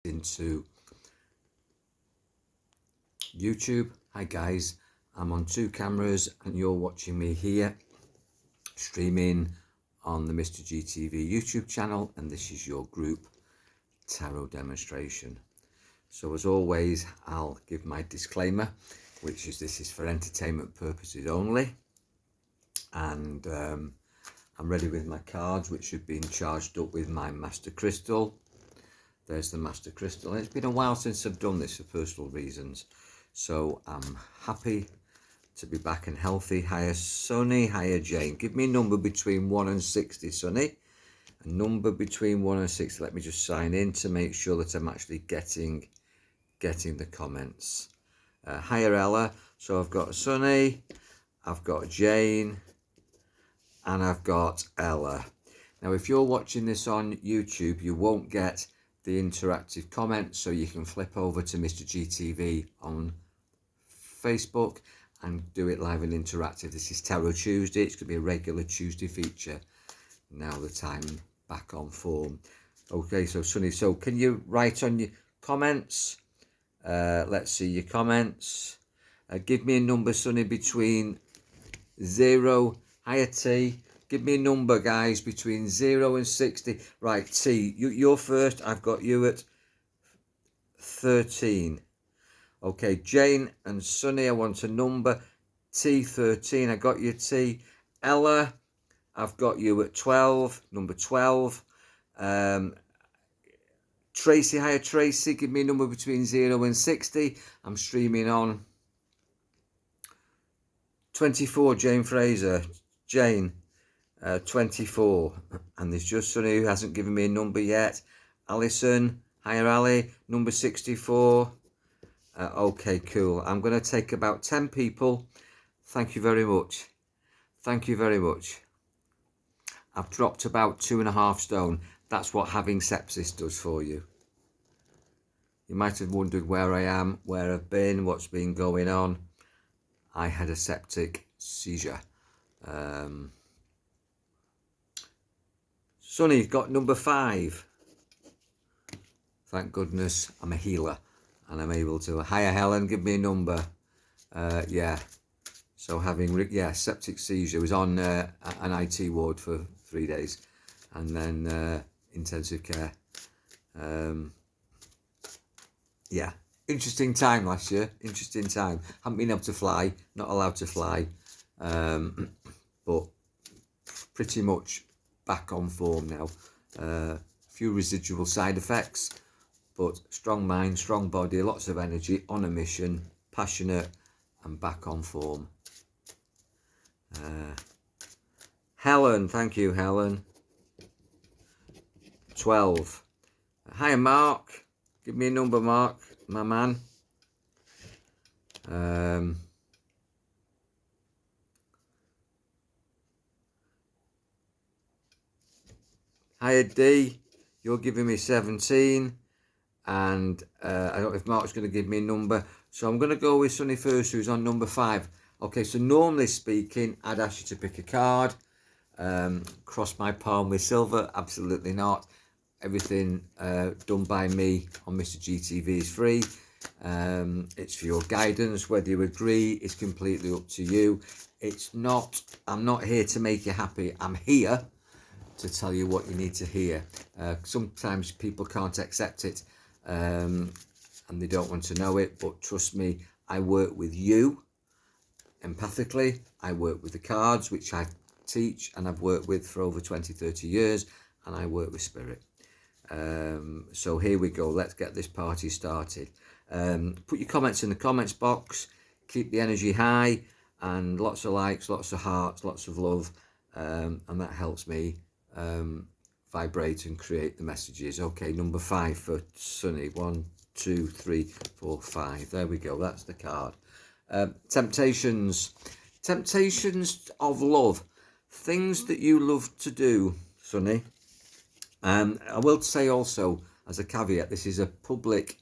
into YouTube. Hi guys, I'm on 2 cameras and you're watching me here streaming on the Mr. GTV YouTube channel, and this is your group tarot demonstration. So as always, I'll give my disclaimer, which is this is for entertainment purposes only, and I'm ready with my cards, which have been charged up with my Master Crystal. There's the Master Crystal, and it's been a while since I've done this for personal reasons, so I'm happy to be back and healthy. Hiya Sonny, hiya Jane. Give me a number between 1 and 60, Sonny. A number between 1 and 60. Let me just sign in to make sure that I'm actually getting the comments. Hiya Ella. So I've got Sonny, I've got Jane, and I've got Ella. Now if you're watching this on YouTube, you won't get the interactive comments, so you can flip over to Mr. GTV on Facebook and do it live and interactive. This is Tarot Tuesday. It's going to be a regular Tuesday feature now that I'm back on form. Okay, so Sonny, so can you write on your comments? Let's see your comments. Give me a number, Sonny, between 0, hiya T. Give me a number, guys, between 0 and 60. Right, T, you're first. I've got you at 13. Okay, Jane and Sonny, I want a number. T, 13. I got you, T. Ella, I've got you at 12. Number 12. Tracy, hiya Tracy. Give me a number between 0 and 60. I'm streaming on 24. Jane Fraser. Jane, 24. And there's just Sonny who hasn't given me a number yet. Alison, hiya Ali. Number 64. Okay, cool. I'm going to take about 10 people. Thank you very much. Thank you very much. I've dropped about 2.5 stone. That's what having sepsis does for you. You might have wondered where I am, where I've been, what's been going on. I had a septic seizure. Sonny's got number 5. Thank goodness I'm a healer and I'm able to. Hiya Helen, give me a number. Yeah, so having, yeah, septic seizure. Was on an IT ward for 3 days, and then intensive care. Yeah, interesting time last year, interesting time. Haven't been able to fly, not allowed to fly, but pretty much back on form now. Few residual side effects, but strong mind, strong body, lots of energy, on a mission, passionate, and back on form. Helen, thank you, Helen. 12. Hiya, Mark. Give me a number, Mark, my man. Hiya, D. You're giving me 17. And I don't know if Mark's going to give me a number. So I'm going to go with Sonny first, who's on number 5. Okay, so normally speaking, I'd ask you to pick a card. Cross my palm with silver? Absolutely not. Everything done by me on Mr. GTV is free. It's for your guidance. Whether you agree is completely up to you. It's not, I'm not here to make you happy. I'm here to tell you what you need to hear. Sometimes people can't accept it and they don't want to know it, but trust me, I work with you empathically. I work with the cards, which I teach and I've worked with for over 20-30 years, and I work with spirit. So here we go, let's get this party started. Put your comments in the comments box, keep the energy high, and lots of likes, lots of hearts, lots of love, and that helps me vibrate and create the messages. Okay, number 5 for Sonny. 1, 2, 3, 4, 5. There we go, that's the card. Temptations of love, things that you love to do, Sonny. I will say also, as a caveat, this is a public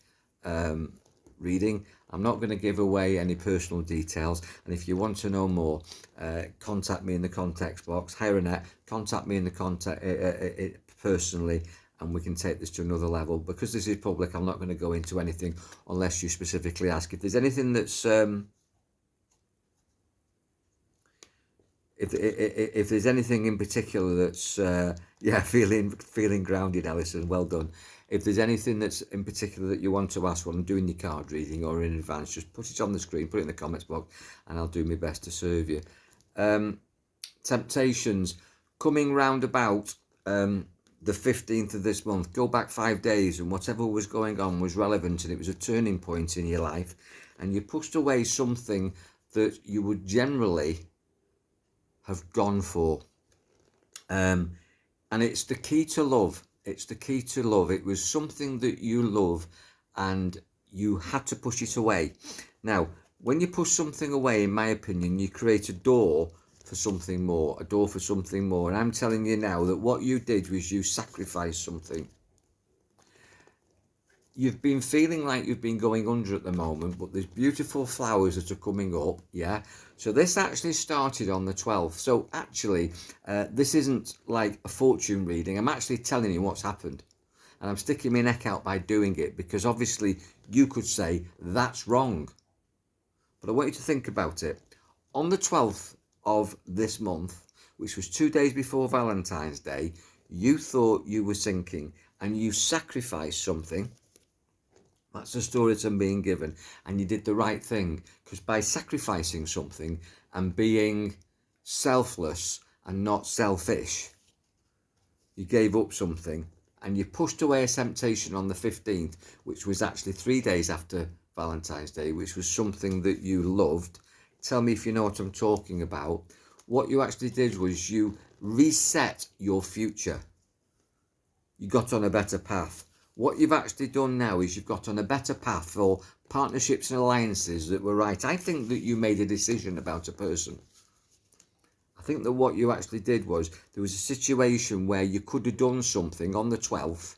reading. I'm not going to give away any personal details, and if you want to know more, contact me in the contact box. Hi Renette, contact me in the contact personally, and we can take this to another level. Because this is public, I'm not going to go into anything unless you specifically ask. If there's anything that's if there's anything in particular that's yeah, feeling grounded, Alison, well done. If there's anything that's in particular that you want to ask while I'm doing your card reading or in advance, just put it on the screen, put it in the comments box, and I'll do my best to serve you. Temptations coming round about the 15th of this month. Go back 5 days, and whatever was going on was relevant, and it was a turning point in your life, and you pushed away something that you would generally have gone for. And it's the key to love. It's the key to love. It was something that you love and you had to push it away. Now, when you push something away, in my opinion, you create a door for something more, a door for something more. And I'm telling you now that what you did was you sacrificed something. You've been feeling like you've been going under at the moment, but there's beautiful flowers that are coming up, yeah? So this actually started on the 12th. So actually, this isn't like a fortune reading. I'm actually telling you what's happened. And I'm sticking my neck out by doing it, because obviously you could say, that's wrong. But I want you to think about it. On the 12th of this month, which was 2 days before Valentine's Day, you thought you were sinking and you sacrificed something. That's the story that I'm being given. And you did the right thing, because by sacrificing something and being selfless and not selfish, you gave up something and you pushed away a temptation on the 15th, which was actually 3 days after Valentine's Day, which was something that you loved. Tell me if you know what I'm talking about. What you actually did was you reset your future. You got on a better path. What you've actually done now is you've got on a better path for partnerships and alliances that were right. I think that you made a decision about a person. I think that what you actually did was there was a situation where you could have done something on the 12th,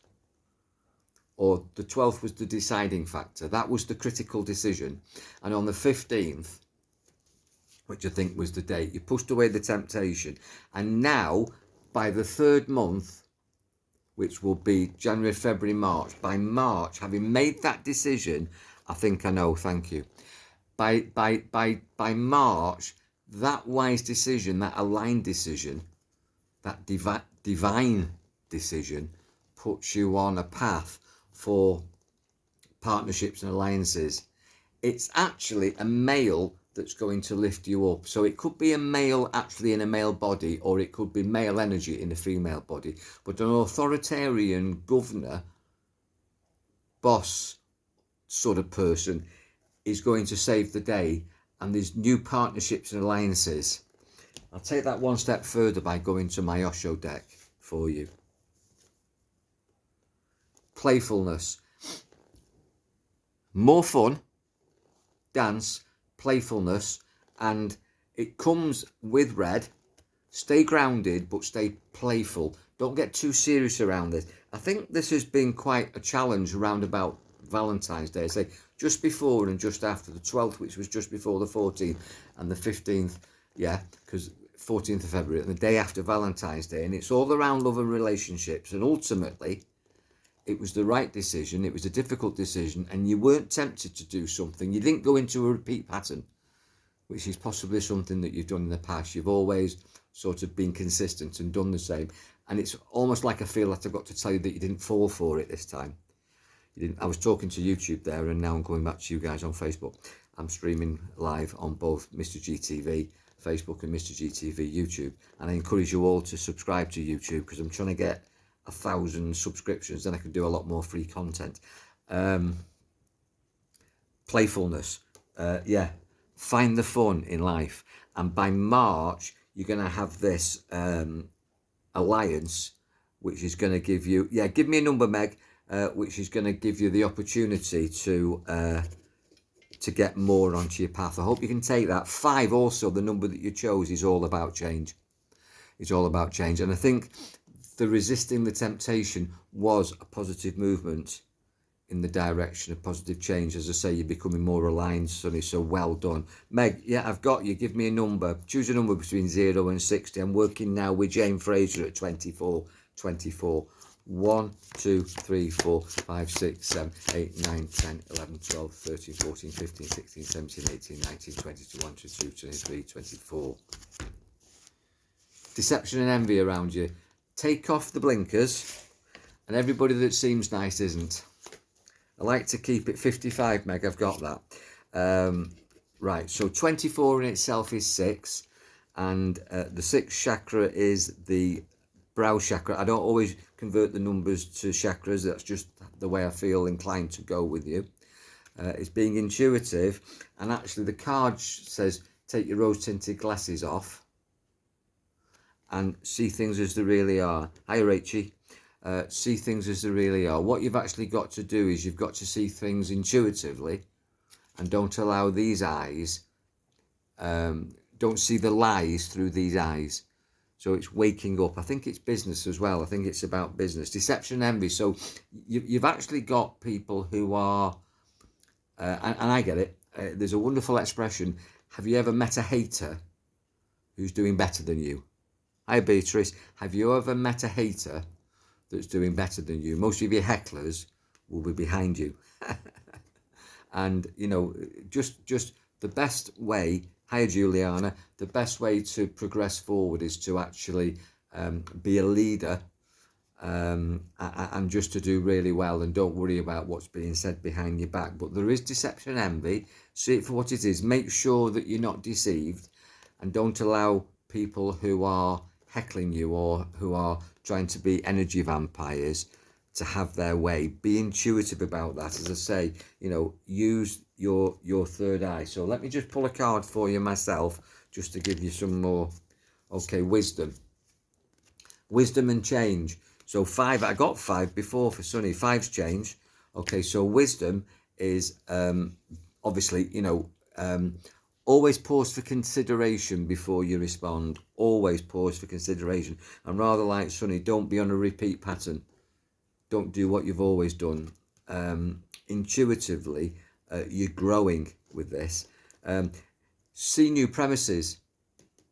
or the 12th was the deciding factor. That was the critical decision. And on the 15th, which I think was the date, you pushed away the temptation. And now, by the 3rd month, which will be January, February, March. By March, having made that decision, I think I know, thank you. By March, that wise decision, that aligned decision, that divine decision, puts you on a path for partnerships and alliances. It's actually a male that's going to lift you up. So it could be a male actually in a male body, or it could be male energy in a female body. But an authoritarian governor, boss sort of person is going to save the day, and there's new partnerships and alliances. I'll take that one step further by going to my Osho deck for you. Playfulness. More fun, dance, playfulness, and it comes with red. Stay grounded, but stay playful. Don't get too serious around this. I think this has been quite a challenge around about Valentine's Day. Say just before and just after the 12th, which was just before the 14th, and the 15th, yeah, because 14th of February, and the day after Valentine's Day, and it's all around love and relationships. And ultimately, it was the right decision. It was a difficult decision, and you weren't tempted to do something. You didn't go into a repeat pattern, which is possibly something that you've done in the past. You've always sort of been consistent and done the same. And it's almost like I feel like I've got to tell you that you didn't fall for it this time. You didn't. I was talking to YouTube there, and now I'm going back to you guys on Facebook. I'm streaming live on both Mr. GTV Facebook and Mr. GTV YouTube. And I encourage you all to subscribe to YouTube, because I'm trying to get 1,000 subscriptions, then I can do a lot more free content. Playfulness, yeah, find the fun in life, and by March you're going to have this alliance, which is going to give you, yeah, give me a number, Meg, which is going to give you the opportunity to get more onto your path. I hope you can take that. 5, also the number that you chose, is all about change. It's all about change, and I think the resisting the temptation was a positive movement in the direction of positive change. As I say, you're becoming more aligned, Sonny, so well done. Meg, yeah, I've got you. Give me a number. Choose a number between 0 and 60. I'm working now with Jane Fraser at 24. 1, 2, 3, 4, 5, 6, 7, 8, 9, 10, 11, 12, 13, 14, 15, 16, 17, 18, 19, 20, 21, 22, 23, 24. Deception and envy around you. Take off the blinkers, and everybody that seems nice isn't. I like to keep it 55 meg, I've got that. Right, so 24 in itself is 6, and the 6th chakra is the brow chakra. I don't always convert the numbers to chakras, that's just the way I feel inclined to go with you. It's being intuitive, and actually the card says take your rose tinted glasses off and see things as they really are. Hi Rachie. See things as they really are. What you've actually got to do is you've got to see things intuitively, and don't allow these eyes, don't see the lies through these eyes. So it's waking up. I think it's business as well. I think it's about business. Deception, envy. So you've actually got people who are, and I get it, there's a wonderful expression. Have you ever met a hater who's doing better than you? Hi Beatrice. Have you ever met a hater that's doing better than you? Most of your hecklers will be behind you. And, you know, just the best way, hi Juliana, the best way to progress forward is to actually be a leader, and just to do really well, and don't worry about what's being said behind your back. But there is deception and envy. See it for what it is. Make sure that you're not deceived, and don't allow people who are heckling you or who are trying to be energy vampires to have their way. Be intuitive about that. As I say, you know, use your third eye. So let me just pull a card for you myself, just to give you some more. Okay, wisdom and change. So 5, I got 5 before for Sunny. 5's change. Okay, so wisdom is obviously, you know, always pause for consideration before you respond. Always pause for consideration. And rather like Sunny, don't be on a repeat pattern. Don't do what you've always done. Intuitively, you're growing with this. See new premises,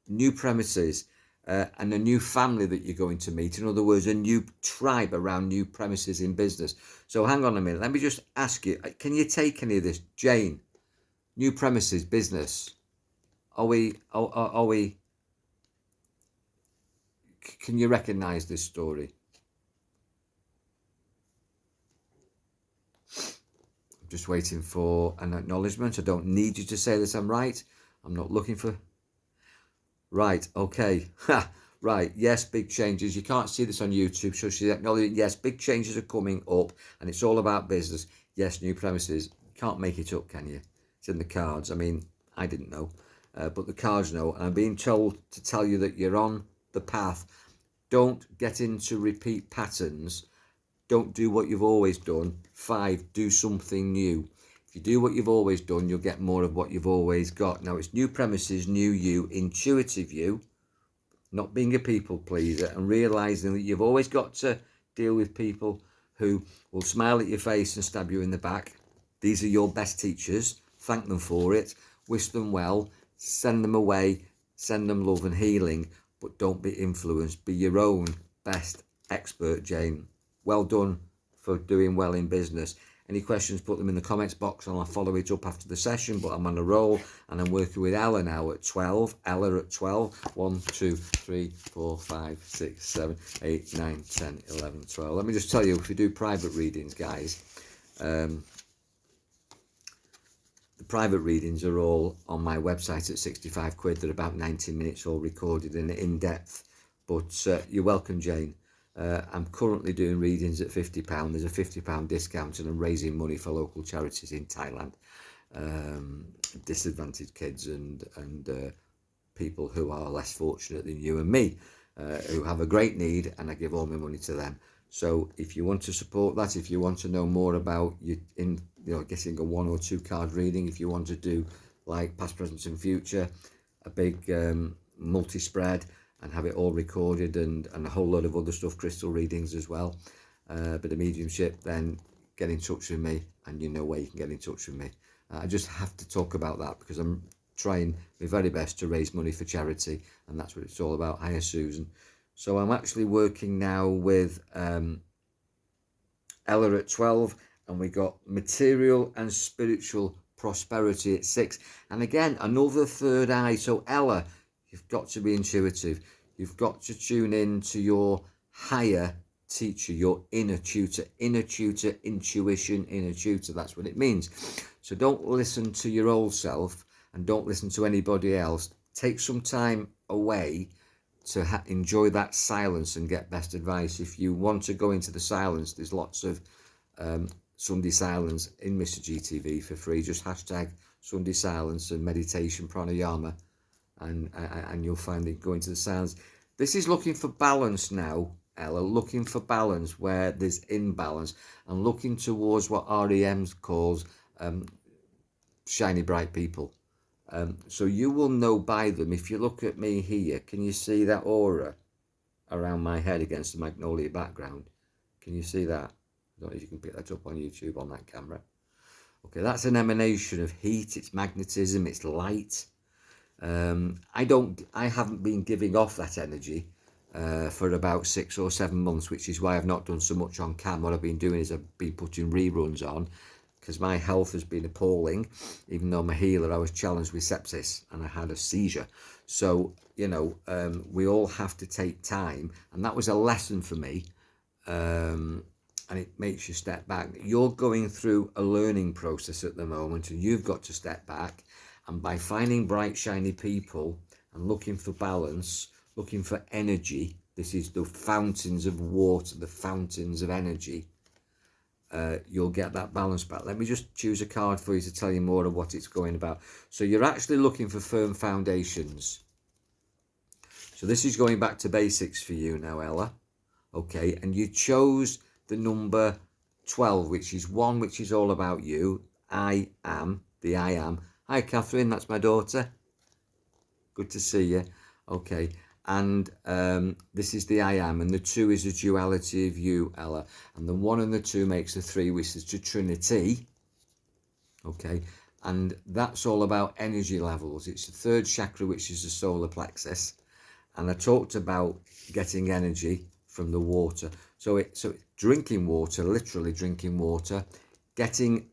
and a new family that you're going to meet. In other words, a new tribe around new premises in business. So hang on a minute. Let me just ask you, can you take any of this? Jane, new premises, business. Are we, can you recognize this story? Just waiting for an acknowledgement. I don't need you to say that I'm right. I'm not looking for... Right, okay. Right, yes, big changes. You can't see this on YouTube, so she's acknowledging, yes, big changes are coming up, and it's all about business. Yes, new premises. You can't make it up, can you? It's in the cards. I mean, I didn't know, but the cards know, and I'm being told to tell you that you're on the path. Don't get into repeat patterns. Don't do what you've always done. 5, do something new. If you do what you've always done, you'll get more of what you've always got. Now, it's new premises, new you, intuitive you, not being a people pleaser, and realising that you've always got to deal with people who will smile at your face and stab you in the back. These are your best teachers. Thank them for it. Wish them well. Send them away. Send them love and healing. But don't be influenced. Be your own best expert, Jane. Well done for doing well in business. Any questions, put them in the comments box, and I'll follow it up after the session. But I'm on a roll, and I'm working with Ella now at 12. Ella at 12. 1, 2, 3, 4, 5, 6, 7, 8, 9, 10, 11, 12. Let me just tell you, if you do private readings, guys, the private readings are all on my website at 65 quid. They're about 90 minutes, all recorded and in depth. But you're welcome, Jane. I'm currently doing readings at £50. There's a £50 discount, and I'm raising money for local charities in Thailand, disadvantaged kids and people who are less fortunate than you and me, who have a great need, and I give all my money to them. So if you want to support that, if you want to know more about getting a 1 or 2 card reading, if you want to do like past, present and future, a big multi-spread, and have it all recorded, and a whole lot of other stuff, crystal readings as well, bit of mediumship, then get in touch with me, and you know where you can get in touch with me. I just have to talk about that because I'm trying my very best to raise money for charity, and that's what it's all about. Hiya Susan. So I'm actually working now with Ella at 12, and we got material and spiritual prosperity at 6. And again, another third eye. So Ella, you've got to be intuitive. You've got to tune in to your higher teacher, your inner tutor, intuition, inner tutor. That's what it means. So don't listen to your old self and don't listen to anybody else. Take some time away to enjoy that silence and get best advice. If you want to go into the silence, there's lots of Sunday silence in Mr. GTV for free. Just hashtag Sunday silence and meditation pranayama, and you'll find it going to the silence. This is looking for balance now, Ella, looking for balance where there's imbalance, and looking towards what REM calls shiny bright people. So you will know by them. If you look at me here, can you see that aura around my head against the magnolia background? Can you see that? I don't know if you can pick that up on YouTube on that camera. Okay, that's an emanation of heat. It's magnetism. It's light. I haven't been giving off that energy for about 6 or 7 months, which is why I've not done so much on cam. What I've been doing is I've been putting reruns on, because my health has been appalling. Even though I'm a healer, I was challenged with sepsis and I had a seizure. So, you know, we all have to take time. And that was a lesson for me. And it makes you step back. You're going through a learning process at the moment, and you've got to step back. And by finding bright, shiny people and looking for balance, looking for energy, this is the fountains of water, the fountains of energy. You'll get that balance back. Let me just choose a card for you to tell you more of what it's going about. So you're actually looking for firm foundations. So this is going back to basics for you now, Ella. Okay, and you chose the number 12, which is one, which is all about you. I am, the I am. Hi, Catherine, that's my daughter. Good to see you. Okay, and this is the I am, and the 2 is the duality of you, Ella, and the 1 and the 2 makes the 3, which is the Trinity. Okay, and that's all about energy levels. It's the 3rd chakra, which is the solar plexus, and I talked about getting energy from the water. So it's drinking water, literally drinking water, getting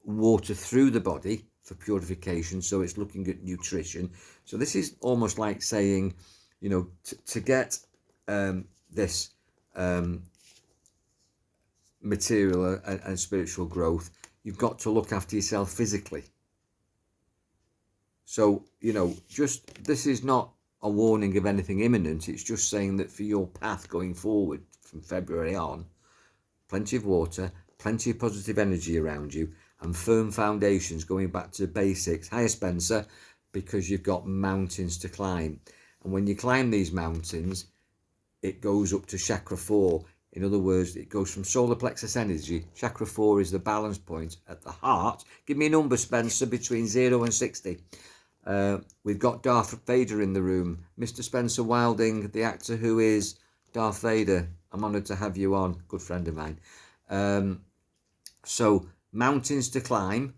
water through the body for purification. So it's looking at nutrition. So this is almost like saying, you know, to get this material and spiritual growth, you've got to look after yourself physically. So, you know, just, this is not a warning of anything imminent. It's just saying that for your path going forward from February on, plenty of water, plenty of positive energy around you, and firm foundations going back to basics. Hiya, Spencer, because you've got mountains to climb. And when you climb these mountains, it goes up to chakra 4. In other words, it goes from solar plexus energy. Chakra 4 is the balance point at the heart. Give me a number, Spencer, between 0 and 60. We've got Darth Vader in the room. Mr. Spencer Wilding, the actor who is Darth Vader. I'm honoured to have you on. Good friend of mine. So, mountains to climb.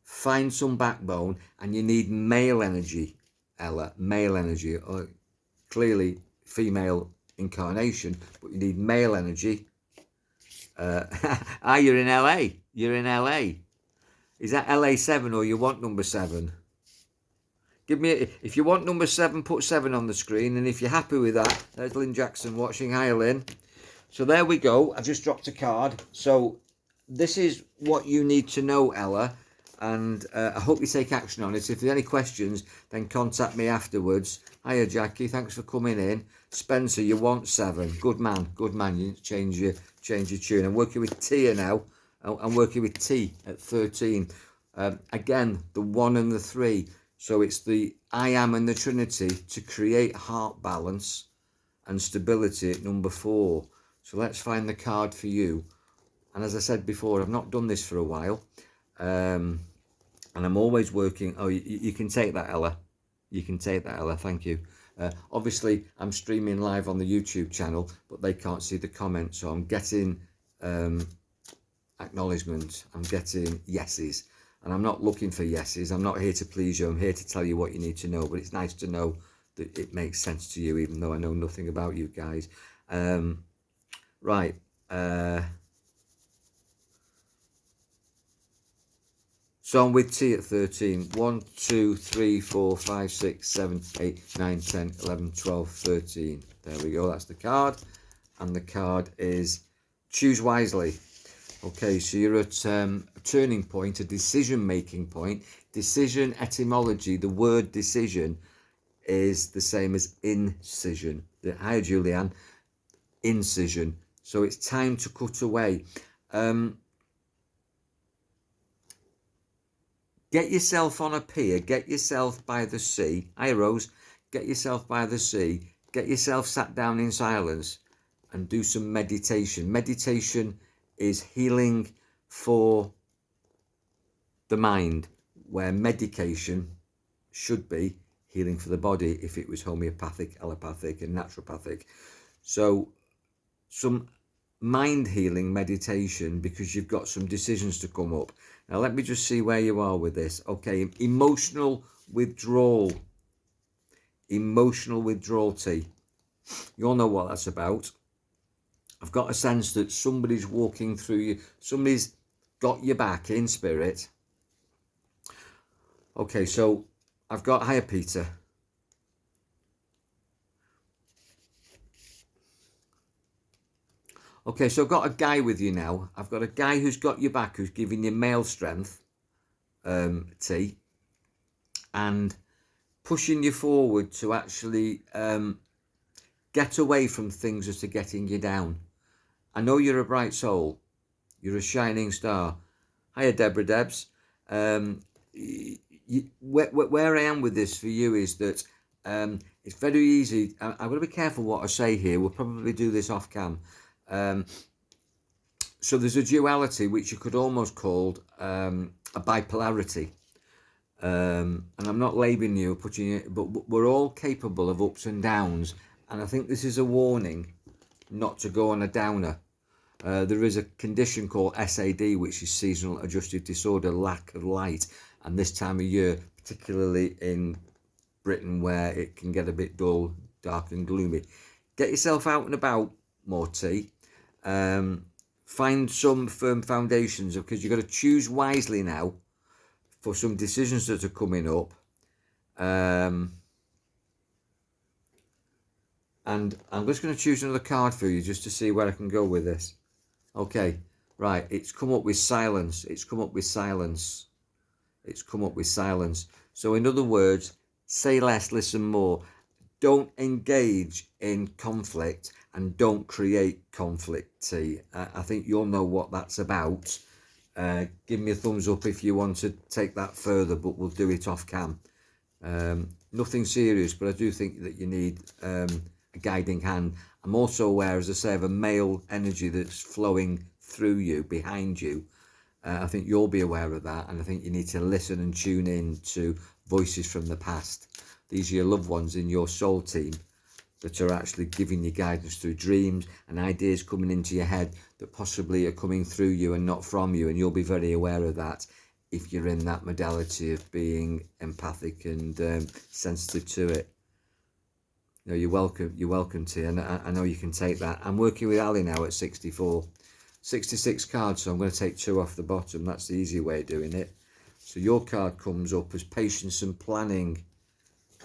Find some backbone. And you need male energy, Ella. Male energy. Clearly, female incarnation. But you need male energy. You're in LA. You're in LA. Is that LA7 or you want number 7? Give me, if you want number 7, put 7 on the screen. And if you're happy with that, there's Lynn Jackson watching. Hi, Lynn. So there we go. I just dropped a card. So this is what you need to know, Ella. And I hope you take action on it. If there's any questions, then contact me afterwards. Hiya, Jackie. Thanks for coming in. Spencer, you want 7. Good man. Good man. You change your tune. I'm working with Tia now. I'm working with T at 13. Again, the 1 and the 3. So it's the I am and the Trinity to create heart balance and stability at number 4. So let's find the card for you. And as I said before, I've not done this for a while. And I'm always working. Oh, you can take that, Ella. You can take that, Ella. Thank you. Obviously, I'm streaming live on the YouTube channel, but they can't see the comments. So I'm getting acknowledgement. I'm getting yeses. And I'm not looking for yeses. I'm not here to please you. I'm here to tell you what you need to know. But it's nice to know that it makes sense to you, even though I know nothing about you guys. Right. So I'm with T at 13. 1, 2, 3, 4, 5, 6, 7, 8, 9, 10, 11, 12, 13. There we go, that's the card. And the card is choose wisely. Okay, so you're at a turning point, a decision-making point. Decision etymology, the word decision is the same as incision. Hi, Julianne. Incision. So it's time to cut away. Get yourself on a pier, get yourself by the sea. Hi, Rose. Get yourself by the sea, get yourself sat down in silence and do some meditation. Meditation is healing for the mind, where medication should be healing for the body if it was homeopathic, allopathic and naturopathic. So some mind healing meditation, because you've got some decisions to come up. Now let me just see where you are with this. Okay, emotional withdrawal. Emotional withdrawal, T. You all know what that's about. I've got a sense that somebody's walking through you. Somebody's got your back in spirit. Okay, so I've got, hiya Peter. Okay, so I've got a guy with you now. I've got a guy who's got your back, who's giving you male strength, T, and pushing you forward to actually get away from things that are getting you down. I know you're a bright soul. You're a shining star. Hiya, Deborah Debs. Where I am with this for you is that it's very easy. I'm going to be careful what I say here. We'll probably do this off cam. So there's a duality which you could almost call a bipolarity. And I'm not labelling you or putting it, but we're all capable of ups and downs. And I think this is a warning not to go on a downer. There is a condition called SAD, which is seasonal adjusted disorder, lack of light. And this time of year, particularly in Britain, where it can get a bit dull, dark and gloomy. Get yourself out and about more, T. Find some firm foundations, because you've got to choose wisely now for some decisions that are coming up. And I'm just going to choose another card for you just to see where I can go with this. Okay, right, it's come up with silence. It's come up with silence. It's come up with silence. So in other words, say less, listen more. Don't engage in conflict and don't create conflict, T. I think you'll know what that's about. Give me a thumbs up if you want to take that further, but we'll do it off cam. Nothing serious, but I do think that you need a guiding hand. I'm also aware, as I say, of a male energy that's flowing through you, behind you. I think you'll be aware of that, and I think you need to listen and tune in to voices from the past. These are your loved ones in your soul team that are actually giving you guidance through dreams and ideas coming into your head that possibly are coming through you and not from you, and you'll be very aware of that if you're in that modality of being empathic and sensitive to it. No, you're welcome T, and I know you can take that. I'm working with Ali now at 64. 66 cards, so I'm going to take 2 off the bottom. That's the easy way of doing it. So your card comes up as patience and planning,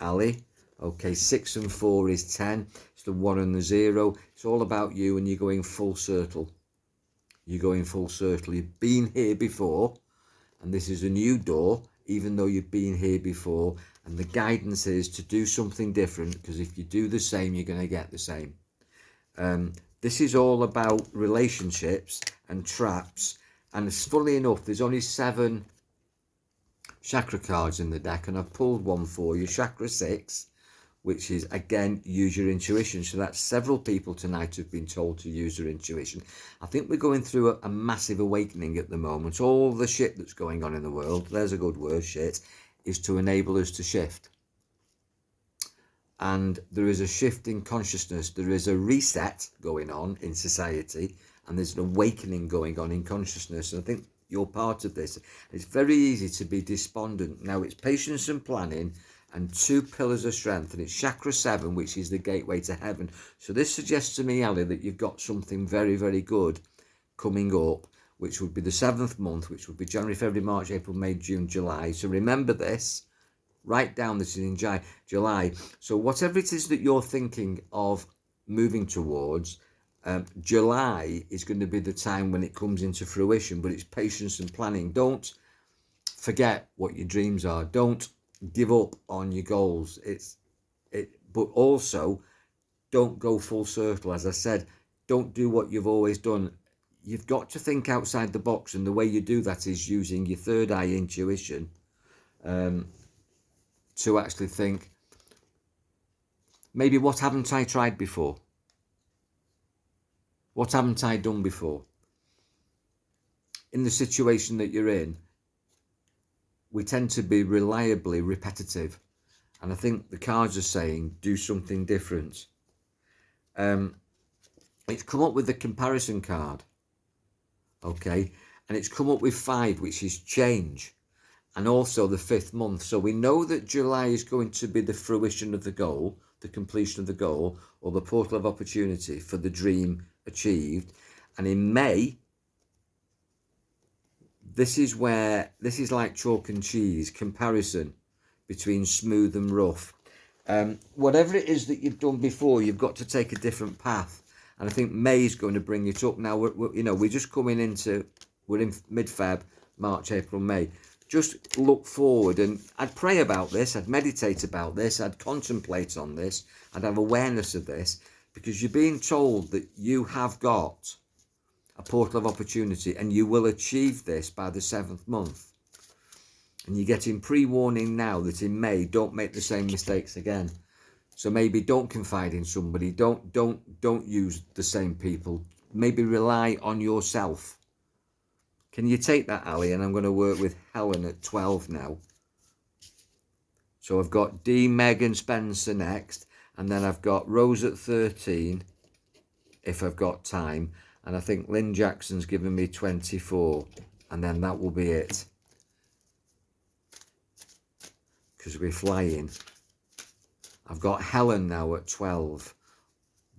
Ali. Okay, 6 and 4 is 10. It's the 1 and the 0. It's all about you, and you're going full circle. You're going full circle. You've been here before, and this is a new door, even though you've been here before. And the guidance is to do something different, because if you do the same, you're going to get the same. This is all about relationships and traps. And funnily enough, there's only 7 chakra cards in the deck, and I've pulled one for you, chakra 6, which is, again, use your intuition. So that's several people tonight who've been told to use their intuition. I think we're going through a massive awakening at the moment. All the shit that's going on in the world, there's a good word, shit, is to enable us to shift. And there is a shift in consciousness. There is a reset going on in society, and there's an awakening going on in consciousness. And I think you're part of this. It's very easy to be despondent. Now, it's patience and planning and 2 pillars of strength, and it's chakra 7, which is the gateway to heaven. So this suggests to me, Ali, that you've got something very, very good coming up, which would be the 7th month, which would be January, February, March, April, May, June, July. So remember this, write down this is in July. So whatever it is that you're thinking of moving towards, July is going to be the time when it comes into fruition, but it's patience and planning. Don't forget what your dreams are. Don't give up on your goals. But also don't go full circle. As I said, don't do what you've always done. You've got to think outside the box, and the way you do that is using your third eye intuition to actually think, maybe what haven't I tried before? What haven't I done before? In the situation that you're in, we tend to be reliably repetitive. And I think the cards are saying, do something different. It's come up with the comparison card. Okay. And it's come up with 5, which is change. And also the 5th month. So we know that July is going to be the fruition of the goal, the completion of the goal, or the portal of opportunity for the dream achieved. And in May, this is like chalk and cheese, comparison between smooth and rough. Whatever it is that you've done before, you've got to take a different path. And I think May is going to bring it up. Now, we're just coming into, we're in mid-Feb, March, April, May. Just look forward, and I'd pray about this, I'd meditate about this, I'd contemplate on this, I'd have awareness of this, because you're being told that you have got a portal of opportunity and you will achieve this by the 7th month. And you're getting pre-warning now that in May, don't make the same mistakes again. So maybe don't confide in somebody, don't use the same people, maybe rely on yourself. Can you take that, Ali? And I'm going to work with Helen at 12 now. So I've got D, Meg and Spencer next. And then I've got Rose at 13, if I've got time. And I think Lynn Jackson's given me 24. And then that will be it. Because we're flying. I've got Helen now at 12.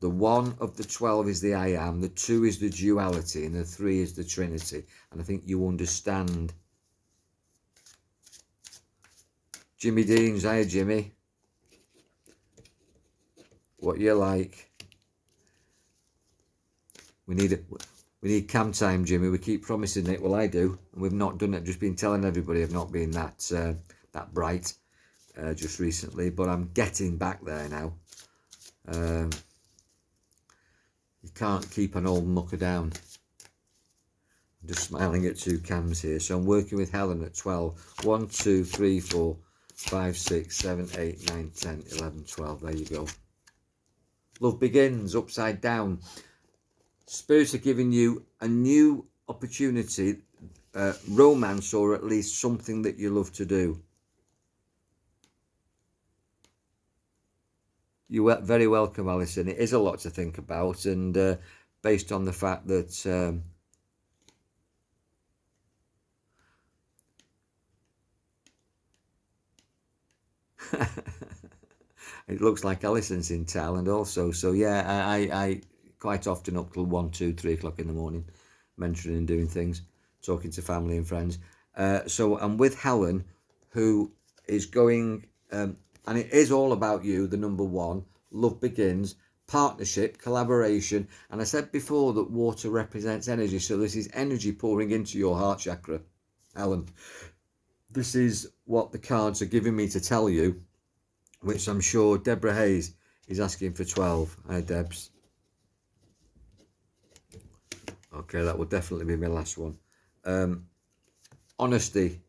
The 1 of the 12 is the I am, the 2 is the duality, and the 3 is the Trinity. And I think you understand. Jimmy Deans, hiya Jimmy. What you like? We need cam time, Jimmy. We keep promising it. Well, I do, and we've not done it. I've just been telling everybody I've not been that bright just recently, but I'm getting back there now. You can't keep an old mucker down. I'm just smiling at 2 cams here. So I'm working with Helen at 12. 1, 2, 3, 4, 5, 6, 7, 8, 9, 10, 11, 12. There you go. Love begins upside down. Spirits are giving you a new opportunity, romance, or at least something that you love to do. You're very welcome, Alison. It is a lot to think about, and based on the fact that it looks like Alison's in Thailand also. So yeah, I quite often up till 1, 2, 3 o'clock in the morning, mentoring and doing things, talking to family and friends. So I'm with Helen, who is going... and it is all about you, the number 1. Love begins, partnership, collaboration. And I said before that water represents energy. So this is energy pouring into your heart chakra, Helen. This is what the cards are giving me to tell you, which I'm sure Deborah Hayes is asking for 12. Hi, Debs. Okay, that will definitely be my last one. Honesty.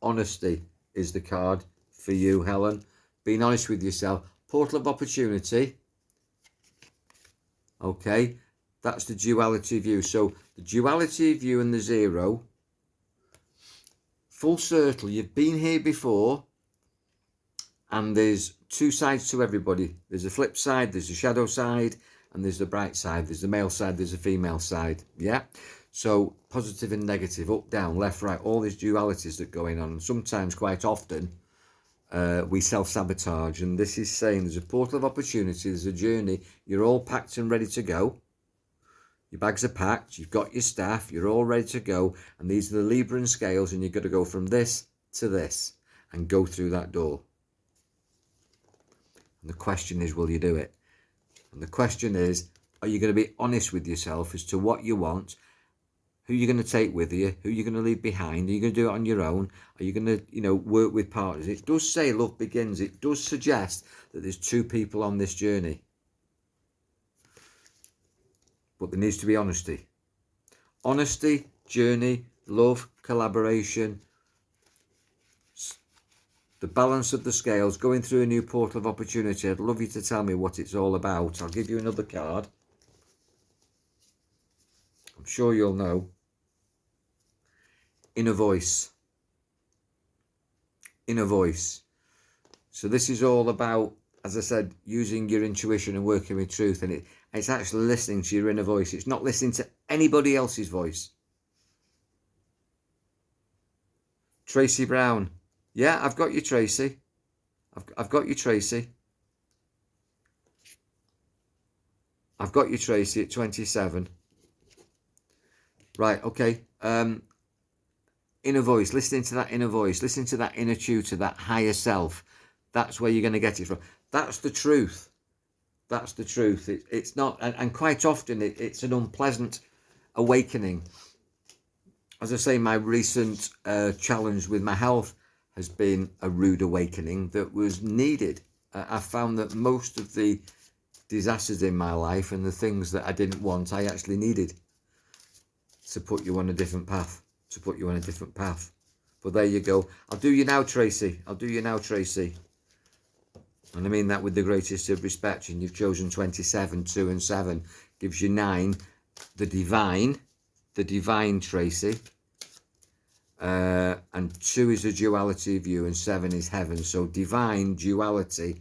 Honesty is the card for you, Helen. Being honest with yourself. Portal of opportunity. Okay, that's the duality view. So the duality view and the 0. Full circle. You've been here before, and there's 2 sides to everybody. There's a flip side, there's a shadow side, and there's the bright side. There's the male side, there's a female side. Yeah. So positive and negative, up, down, left, right, all these dualities that are going on. And sometimes, quite often, we self-sabotage, and this is saying there's a portal of opportunity, there's a journey, you're all packed and ready to go. Your bags are packed, you've got your staff, you're all ready to go, and these are the Libra and scales, and you've got to go from this to this and go through that door. And the question is, will you do it? And the question is, are you going to be honest with yourself as to what you want, who you're going to take with you, who you're going to leave behind? Are you going to do it on your own? Are you going to, work with partners? It does say love begins. It does suggest that there's two people on this journey. But there needs to be honesty. Honesty, journey, love, collaboration, the balance of the scales, going through a new portal of opportunity. I'd love you to tell me what it's all about. I'll give you another card. I'm sure you'll know. Inner voice. Inner voice. So this is all about, as I said, using your intuition and working with truth. And it's actually listening to your inner voice. It's not listening to anybody else's voice. Tracy Brown. Yeah, I've got you, Tracy. I've got you, Tracy. I've got you, Tracy, at 27. Right, okay. Inner voice, listening to that inner voice, listening to that inner tutor, that higher self. That's where you're going to get it from. That's the truth. That's the truth. It's not, and quite often it's an unpleasant awakening. As I say, my recent challenge with my health has been a rude awakening that was needed. I found that most of the disasters in my life and the things that I didn't want, I actually needed to put you on a different path. But there you go. I'll do you now, Tracy. And I mean that with the greatest of respect. And you've chosen 27, 2 and 7. Gives you 9. The divine, Tracy. And 2 is a duality view and 7 is heaven. So divine, duality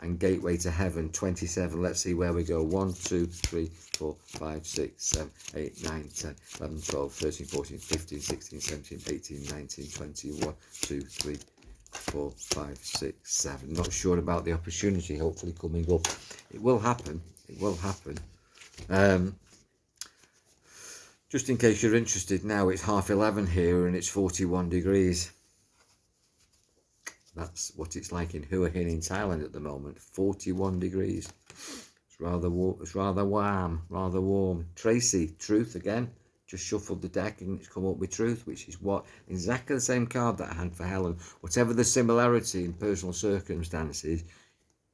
and gateway to heaven. 27. Let's see where we go. 1, 2, 3, 4, 5, 6, 7, 8, 9, 10, 11, 12, 13, 14, 15, 16, 17, 18, 19, 20, 1, 2, 3, 4, 5, 6, 7. Not sure about the opportunity hopefully coming up. It will happen. Just in case you're interested now, it's 11:30 here and it's 41 degrees. That's what it's like in Hua Hin in Thailand at the moment. 41 degrees. It's rather warm. Tracy, truth again. Just shuffled the deck and it's come up with truth, which is what exactly the same card that I had for Helen. Whatever the similarity in personal circumstances,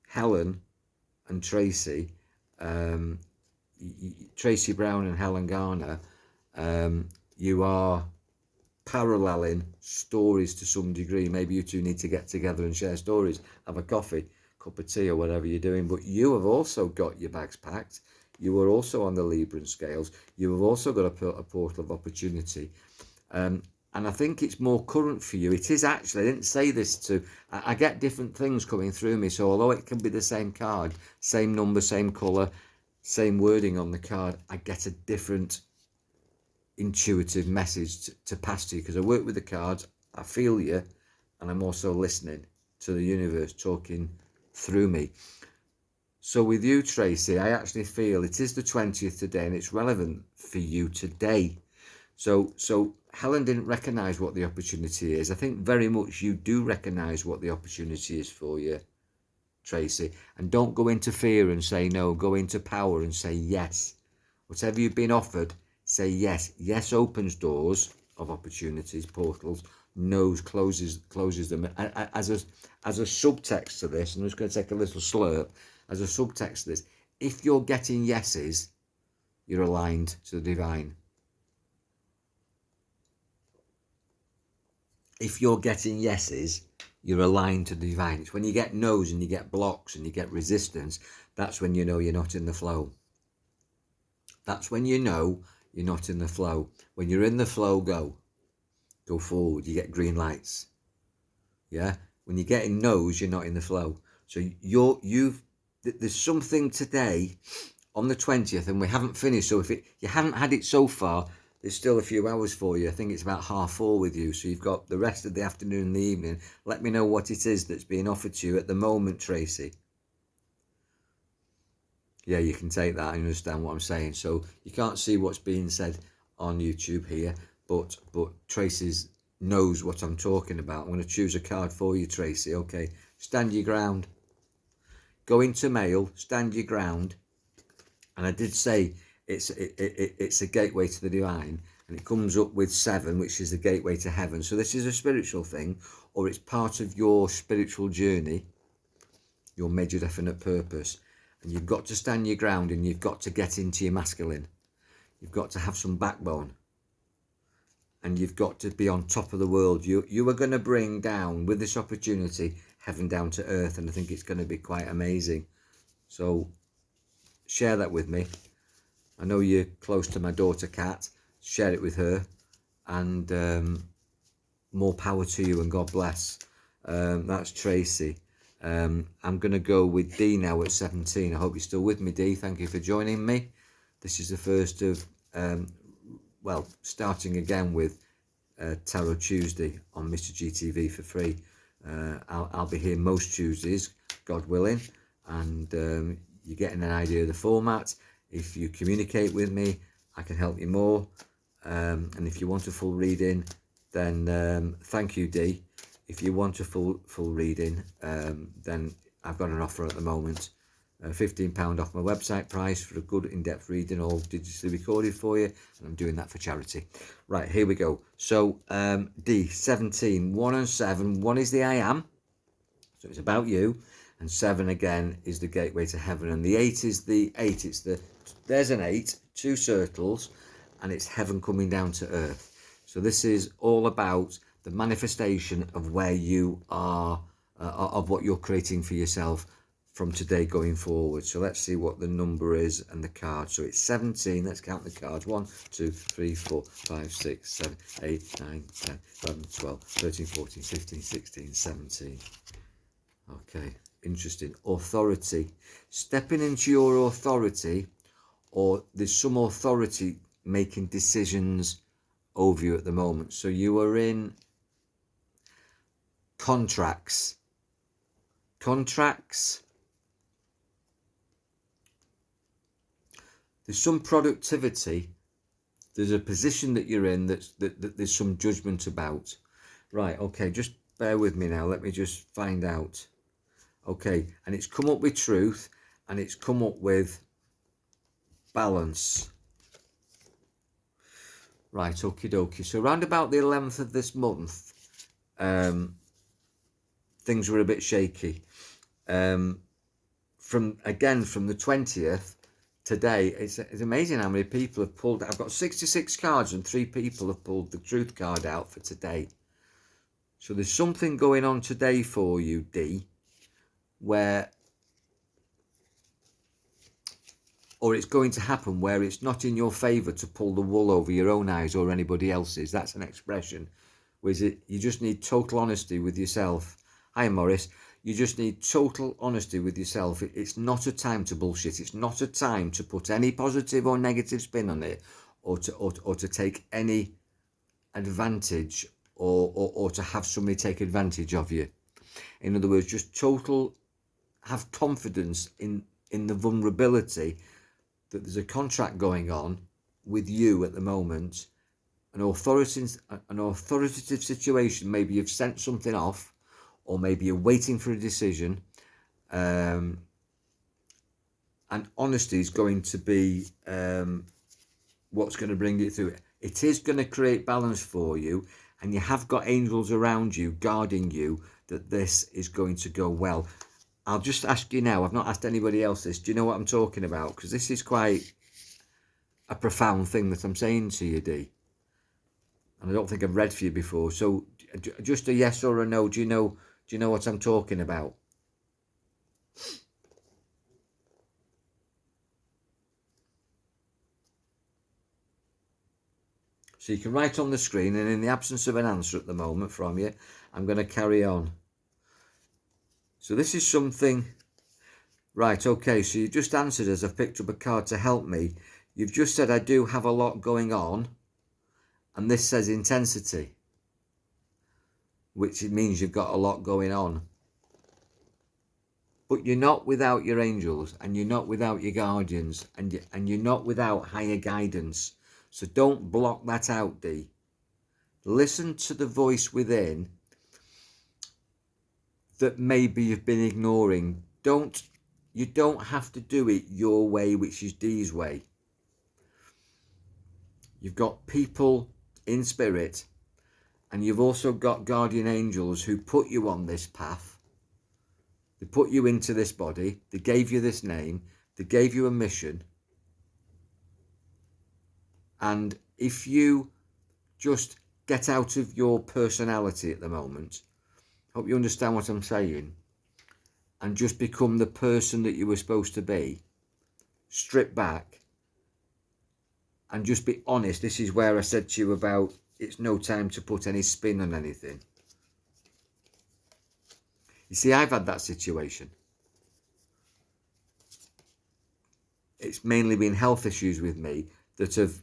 Helen and Tracy, Tracy Brown and Helen Garner, you are paralleling stories to some degree. Maybe you two need to get together and share stories, have a coffee, cup of tea or whatever you're doing. But you have also got your bags packed. You are also on the Libran scales. You have also got a portal of opportunity. And I think it's more current for you. It is actually, I didn't say this I get different things coming through me. So although it can be the same card, same number, same colour, same wording on the card, I get a different intuitive message to pass to you, because I work with the cards, I feel you, and I'm also listening to the universe talking through me. So with you, Tracy, I actually feel it is the 20th today and it's relevant for you today. So Helen didn't recognise what the opportunity is. I think very much you do recognise what the opportunity is for you, Tracy. And don't go into fear and say no. Go into power and say yes. Whatever you've been offered, say yes. Yes opens doors of opportunities, portals. No closes them. As a subtext to this, I'm just going to take a little slurp. As a subtext to this, if you're getting yeses, you're aligned to the divine. If you're getting yeses, you're aligned to the divine. It's when you get no's and you get blocks and you get resistance, that's when you know you're not in the flow. That's when you know you're not in the flow. When you're in the flow, go forward. You get green lights. Yeah. When you're getting no's, you're not in the flow. So there's something today on the 20th, and we haven't finished. So if you haven't had it so far, there's still a few hours for you. I think it's about 4:30 with you. So you've got the rest of the afternoon and the evening. Let me know what it is that's being offered to you at the moment, Tracy. Yeah, you can take that and understand what I'm saying. So you can't see what's being said on YouTube here, but Tracy knows what I'm talking about. I'm going to choose a card for you, Tracy. Okay, stand your ground. Go into mail, stand your ground. And I did say it's a gateway to the divine, and it comes up with 7, which is the gateway to heaven. So this is a spiritual thing, or it's part of your spiritual journey, your major definite purpose. And you've got to stand your ground, and you've got to get into your masculine. You've got to have some backbone, and you've got to be on top of the world. You are going to bring down, with this opportunity, heaven down to earth, and I think it's going to be quite amazing. So share that with me. I know you're close to my daughter Kat. Share it with her, and more power to you, and God bless. That's Tracy. I'm going to go with D now at 17. I hope you're still with me, D. Thank you for joining me. This is the first of, well, starting again with Tarot Tuesday on Mr. GTV for free. I'll be here most Tuesdays, God willing, and you're getting an idea of the format. If you communicate with me, I can help you more. And if you want a full reading, then thank you, D. If you want a full reading, then I've got an offer at the moment. £15 off my website price for a good in-depth reading, all digitally recorded for you, and I'm doing that for charity. Right, here we go. So D, 17, 1 and 7. 1 is the I am, so it's about you, and 7 again is the gateway to heaven, and the 8 is the 8. There's an 8, 2 circles, and it's heaven coming down to earth. So this is all about the manifestation of where you are, of what you're creating for yourself from today going forward. So let's see what the number is and the card. So it's 17. Let's count the cards. 1, 2, 3, 4, 5, 6, 7, 8, 9, 10, 11, 12, 13, 14, 15, 16, 17. Okay, interesting. Authority. Stepping into your authority, or there's some authority making decisions over you at the moment. So you are in contracts. There's some productivity. There's a position that you're in that there's some judgment about. Right, okay, just bear with me now. Let me just find out. Okay, and it's come up with truth, and it's come up with balance. Right, okie dokie. So around about the 11th of this month, things were a bit shaky. From the 20th, today, it's amazing how many people have pulled. I've got 66 cards and 3 people have pulled the truth card out for today. So there's something going on today for you, D, where, or it's going to happen where it's not in your favour to pull the wool over your own eyes or anybody else's. That's an expression. Whereas you just need total honesty with yourself. Hi, Morris. You just need total honesty with yourself. It's not a time to bullshit. It's not a time to put any positive or negative spin on it, or to take any advantage, or to have somebody take advantage of you. In other words, just have confidence in the vulnerability that there's a contract going on with you at the moment, an authoritative situation. Maybe you've sent something off, or maybe you're waiting for a decision, and honesty is going to be what's going to bring it through. It is going to create balance for you, and you have got angels around you guarding you that this is going to go well. I'll just ask you now, I've not asked anybody else this, do you know what I'm talking about? Because this is quite a profound thing that I'm saying to you, D. And I don't think I've read for you before. So just a yes or a no, do you know what I'm talking about? So you can write on the screen, and in the absence of an answer at the moment from you, I'm going to carry on. So this is something. Right, okay, so you just answered as I've picked up a card to help me. You've just said I do have a lot going on, and this says intensity, which it means you've got a lot going on. But you're not without your angels, and you're not without your guardians, and you're not without higher guidance. So don't block that out, D. Listen to the voice within that maybe you've been ignoring. You don't have to do it your way, which is D's way. You've got people in spirit, and you've also got guardian angels who put you on this path. They put you into this body. They gave you this name. They gave you a mission. And if you just get out of your personality at the moment, hope you understand what I'm saying, and just become the person that you were supposed to be, strip back and just be honest. This is where I said to you about it's no time to put any spin on anything. You see, I've had that situation. It's mainly been health issues with me that have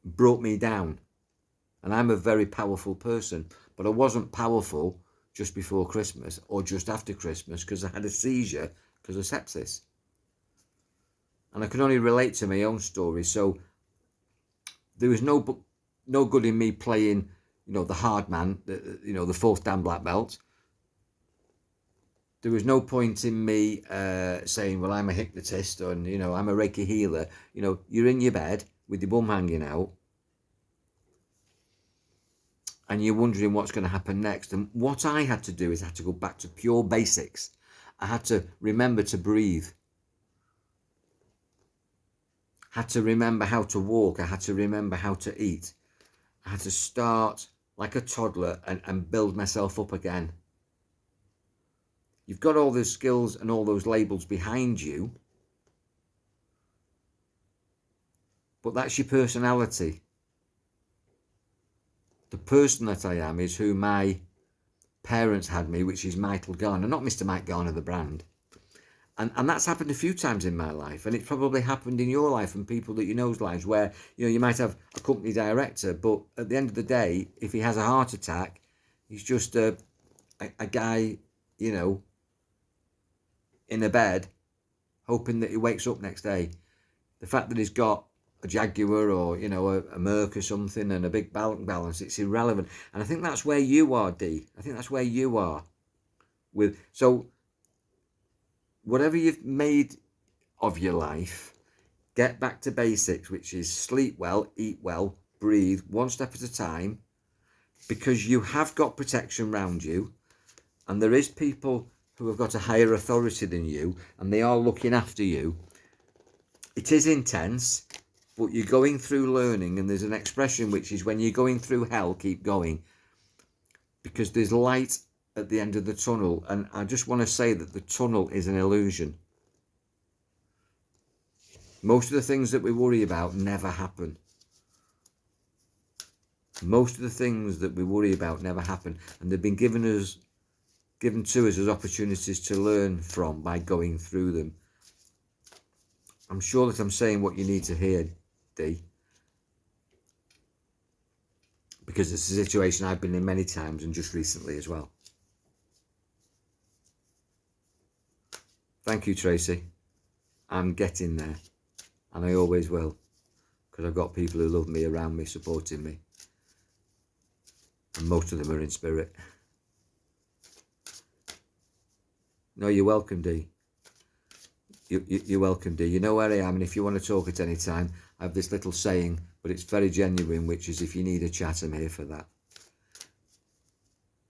brought me down. And I'm a very powerful person, but I wasn't powerful just before Christmas or just after Christmas because I had a seizure because of sepsis. And I can only relate to my own story. So there was no good in me playing, the hard man, the fourth dan black belt. There was no point in me saying, well, I'm a hypnotist and, I'm a Reiki healer. You're in your bed with your bum hanging out and you're wondering what's going to happen next. And what I had to do is I had to go back to pure basics. I had to remember to breathe. I had to remember how to walk. I had to remember how to eat. I had to start like a toddler and build myself up again. You've got all those skills and all those labels behind you, but that's your personality. The person that I am is who my parents had me, which is Michael Garner, not Mr. Mike Garner, the brand. And that's happened a few times in my life, and it's probably happened in your life and people that you know's lives where, you might have a company director, but at the end of the day, if he has a heart attack, he's just a guy, in a bed, hoping that he wakes up next day. The fact that he's got a Jaguar or, a Merc or something and a big bank balance, it's irrelevant. And I think that's where you are, D. I think that's where you are. So whatever you've made of your life, get back to basics, which is sleep well, eat well, breathe, one step at a time, because you have got protection around you, and there is people who have got a higher authority than you, and they are looking after you. It is intense, but you're going through learning, and there's an expression which is when you're going through hell, keep going, because there's light at the end of the tunnel. And I just want to say that the tunnel is an illusion. Most of the things that we worry about never happen. Most of the things that we worry about never happen, and they've been given to us as opportunities to learn from by going through them. I'm sure that I'm saying what you need to hear, D, because it's a situation I've been in many times and just recently as well. Thank you, Tracy. I'm getting there, and I always will, because I've got people who love me around me, supporting me, and most of them are in spirit. No, you're welcome, D. You're welcome, D. You know where I am, and if you want to talk at any time, I have this little saying, but it's very genuine, which is if you need a chat, I'm here for that.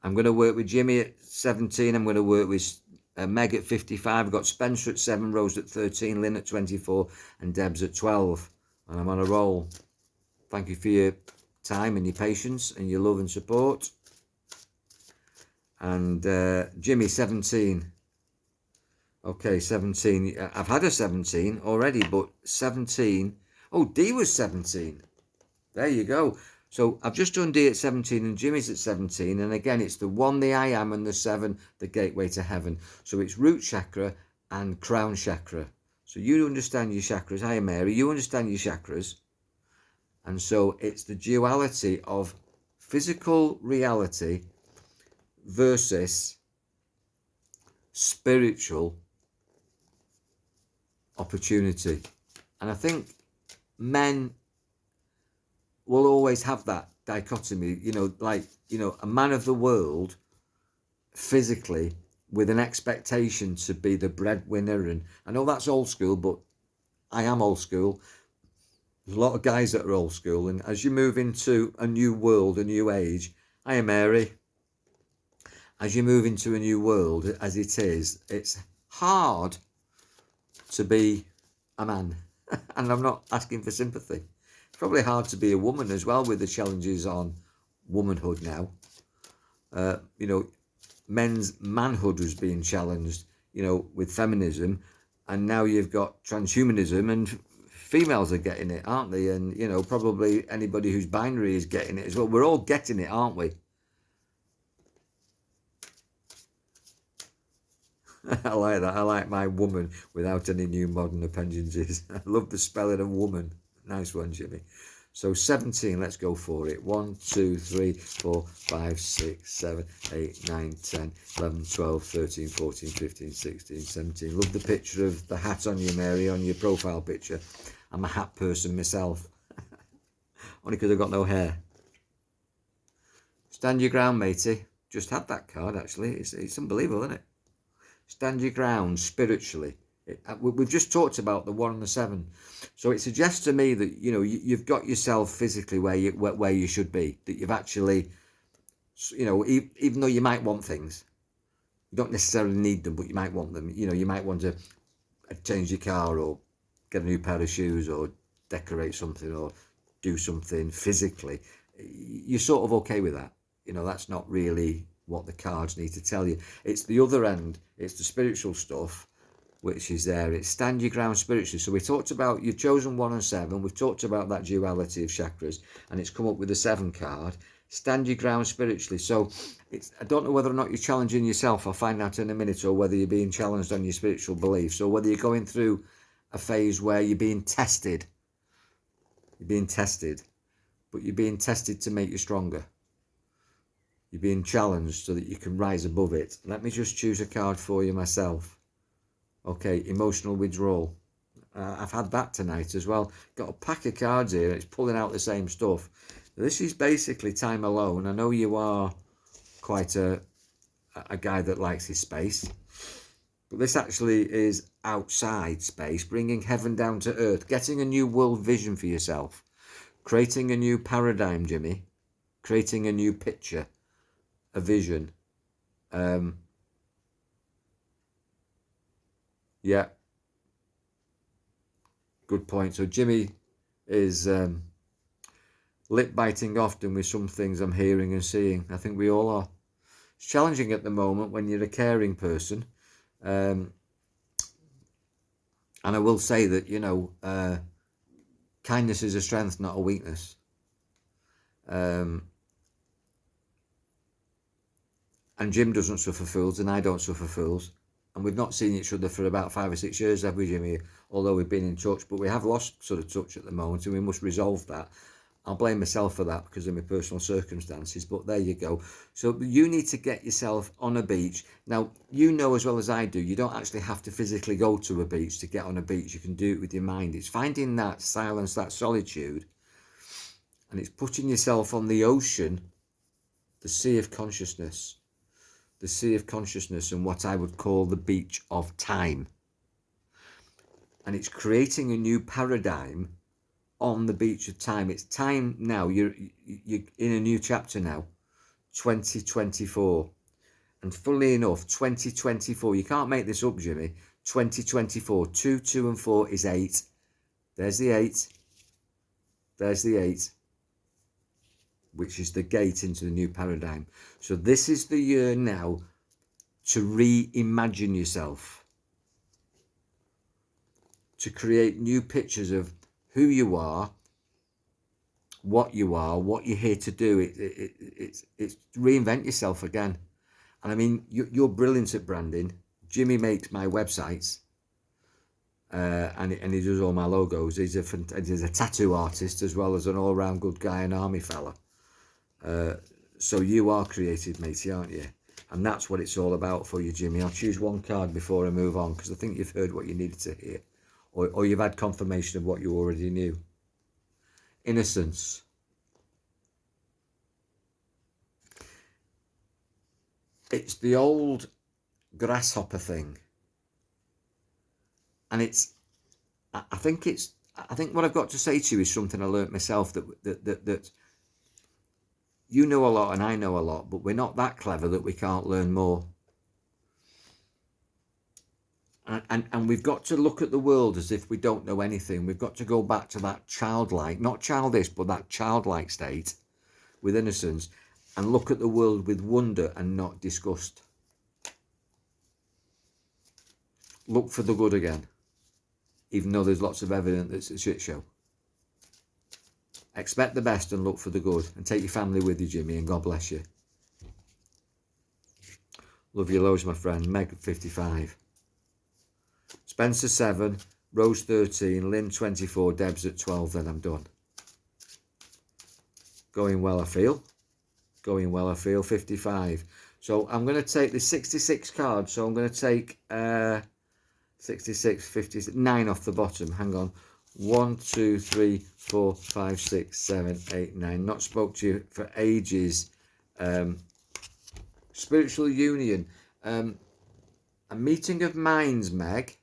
I'm going to work with Jimmy at 17. I'm going to work with Meg at 55. I've got Spencer at 7, Rose at 13, Lynn at 24, and Deb's at 12. And I'm on a roll. Thank you for your time and your patience and your love and support. And Jimmy, 17. Okay, 17. I've had a 17 already, but 17. Oh, D was 17. There you go. So I've just done D at 17 and Jimmy's at 17. And again, it's the 1, the I am, and the 7, the gateway to heaven. So it's root chakra and crown chakra. So you understand your chakras. Hi, Mary. You understand your chakras. And so it's the duality of physical reality versus spiritual opportunity. And I think men will always have that dichotomy, you know, like, you know, a man of the world physically with an expectation to be the breadwinner. And I know that's old school, but I am old school. There's a lot of guys that are old school, and as you move into a new world, a new age, hiya Mary, as you move into a new world as it is, it's hard to be a man. And I'm not asking for sympathy. It's probably hard to be a woman as well, with the challenges on womanhood now. You know, men's manhood was being challenged, you know, with feminism, and now you've got transhumanism, and females are getting it, aren't they? And, you know, probably anybody who's binary is getting it as well. We're all getting it, aren't we? I like that. I like my woman without any new modern appendages. I love the spelling of woman. Nice one, Jimmy. So 17, let's go for it. 1, 2, 3, 4, 5, 6, 7, 8, 9, 10, 11, 12, 13, 14, 15, 16, 17. Love the picture of the hat on you, Mary, on your profile picture. I'm a hat person myself. Only because I've got no hair. Stand your ground, matey. Just had that card, actually. It's unbelievable, isn't it? Stand your ground spiritually. We've just talked about the 1 and the 7. So it suggests to me that, you know, you've got yourself physically where you should be. That you've actually, you know, even though you might want things, you don't necessarily need them, but you might want them. You know, you might want to change your car, or get a new pair of shoes, or decorate something, or do something physically. You're sort of okay with that. You know, that's not really what the cards need to tell you. It's the other end. It's the spiritual stuff, which is there. It's stand your ground spiritually. So we talked about, you've chosen 1 and 7. We've talked about that duality of chakras, and it's come up with the 7 card. Stand your ground spiritually. So I don't know whether or not you're challenging yourself. I'll find out in a minute. Or whether you're being challenged on your spiritual beliefs, or whether you're going through a phase where you're being tested. You're being tested, but you're being tested to make you stronger. You're being challenged so that you can rise above it. Let me just choose a card for you myself. Okay, emotional withdrawal. I've had that tonight as well. Got a pack of cards here, and it's pulling out the same stuff. This is basically time alone. I know you are quite a guy that likes his space, but this actually is outside space, bringing heaven down to earth, getting a new world vision for yourself, creating a new paradigm, Jimmy, creating a new picture, a vision. Yeah, good point. So Jimmy is lip biting often with some things I'm hearing and seeing. I think we all are. It's challenging at the moment when you're a caring person. And I will say that, you know, kindness is a strength, not a weakness. And Jim doesn't suffer fools, and I don't suffer fools. And we've not seen each other for about 5 or 6 years, have we, Jimmy? Although we've been in touch, but we have lost sort of touch at the moment, and we must resolve that. I'll blame myself for that because of my personal circumstances, but there you go. So you need to get yourself on a beach. Now, you know as well as I do, you don't actually have to physically go to a beach to get on a beach. You can do it with your mind. It's finding that silence, that solitude, and it's putting yourself on the ocean, the sea of consciousness. The sea of consciousness, and what I would call the beach of time. And it's creating a new paradigm on the beach of time. It's time now. You're in a new chapter now, 2024. And funnily enough, 2024, you can't make this up, Jimmy. 2024, 2, 2 and 4 is 8. There's the 8. There's the 8. Which is the gate into the new paradigm. So this is the year now to reimagine yourself, to create new pictures of who you are, what you're here to do. It's reinvent yourself again. And I mean, you're brilliant at branding. Jimmy makes my websites, and he does all my logos. He's a tattoo artist as well as an all-round good guy and army fella. So you are creative, matey, aren't you? And that's what it's all about for you, Jimmy. I'll choose one card before I move on, because I think you've heard what you needed to hear, or you've had confirmation of what you already knew. Innocence. It's the old grasshopper thing, and I think what I've got to say to you is something I learnt myself, that you know a lot and I know a lot, but we're not that clever that we can't learn more. And we've got to look at the world as if we don't know anything. We've got to go back to that childlike, not childish, but that childlike state with innocence, and look at the world with wonder and not disgust. Look for the good again, even though there's lots of evidence that's a shit show. Expect the best and look for the good, and take your family with you, Jimmy, and God bless you. Love you loads, my friend. Meg 55. Spencer 7, Rose 13, Lynn 24, Deb's at 12, then I'm done. Going well, I feel. Going well, I feel. 55. So I'm going to take the 66 cards. So I'm going to take 66, 56, 9 off the bottom. Hang on. 1, 2, 3, 4, 5, 6, 7, 8, 9. Not spoke to you for ages. Spiritual union. A meeting of minds, Meg.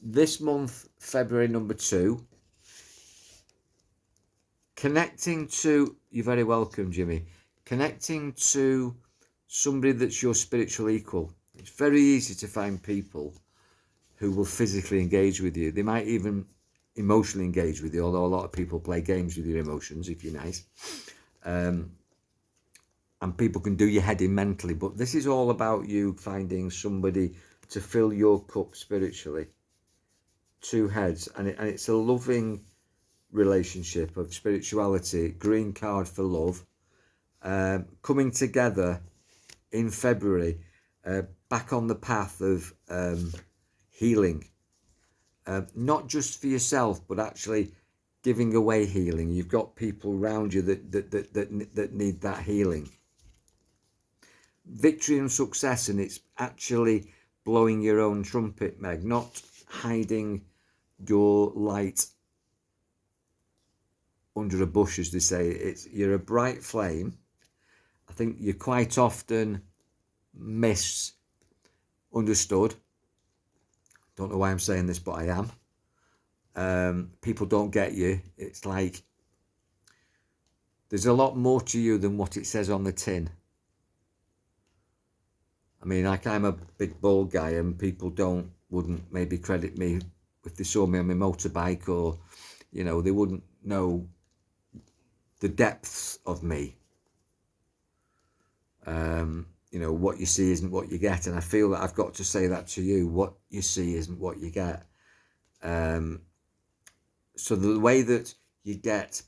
This month, February number 2. Connecting to, you're very welcome, Jimmy. Connecting to somebody that's your spiritual equal. It's very easy to find people who will physically engage with you. They might even emotionally engage with you, although a lot of people play games with your emotions if you're nice. And people can do your head in mentally. But this is all about you finding somebody to fill your cup spiritually. 2 heads. And it's a loving relationship of spirituality. Green card for love. Coming together in February. Back on the path of healing. Not just for yourself, but actually giving away healing. You've got people around you that need that healing. Victory and success, and it's actually blowing your own trumpet, Meg, not hiding your light under a bush, as they say. You're a bright flame. I think you're quite often misunderstood. Don't know why I'm saying this, but I am. People don't get you. It's like there's a lot more to you than what it says on the tin. I mean, like, I'm a big bald guy, and people wouldn't maybe credit me if they saw me on my motorbike, or, you know, they wouldn't know the depths of me. You know, what you see isn't what you get, and I feel that I've got to say that to you. What you see isn't what you get. So the way that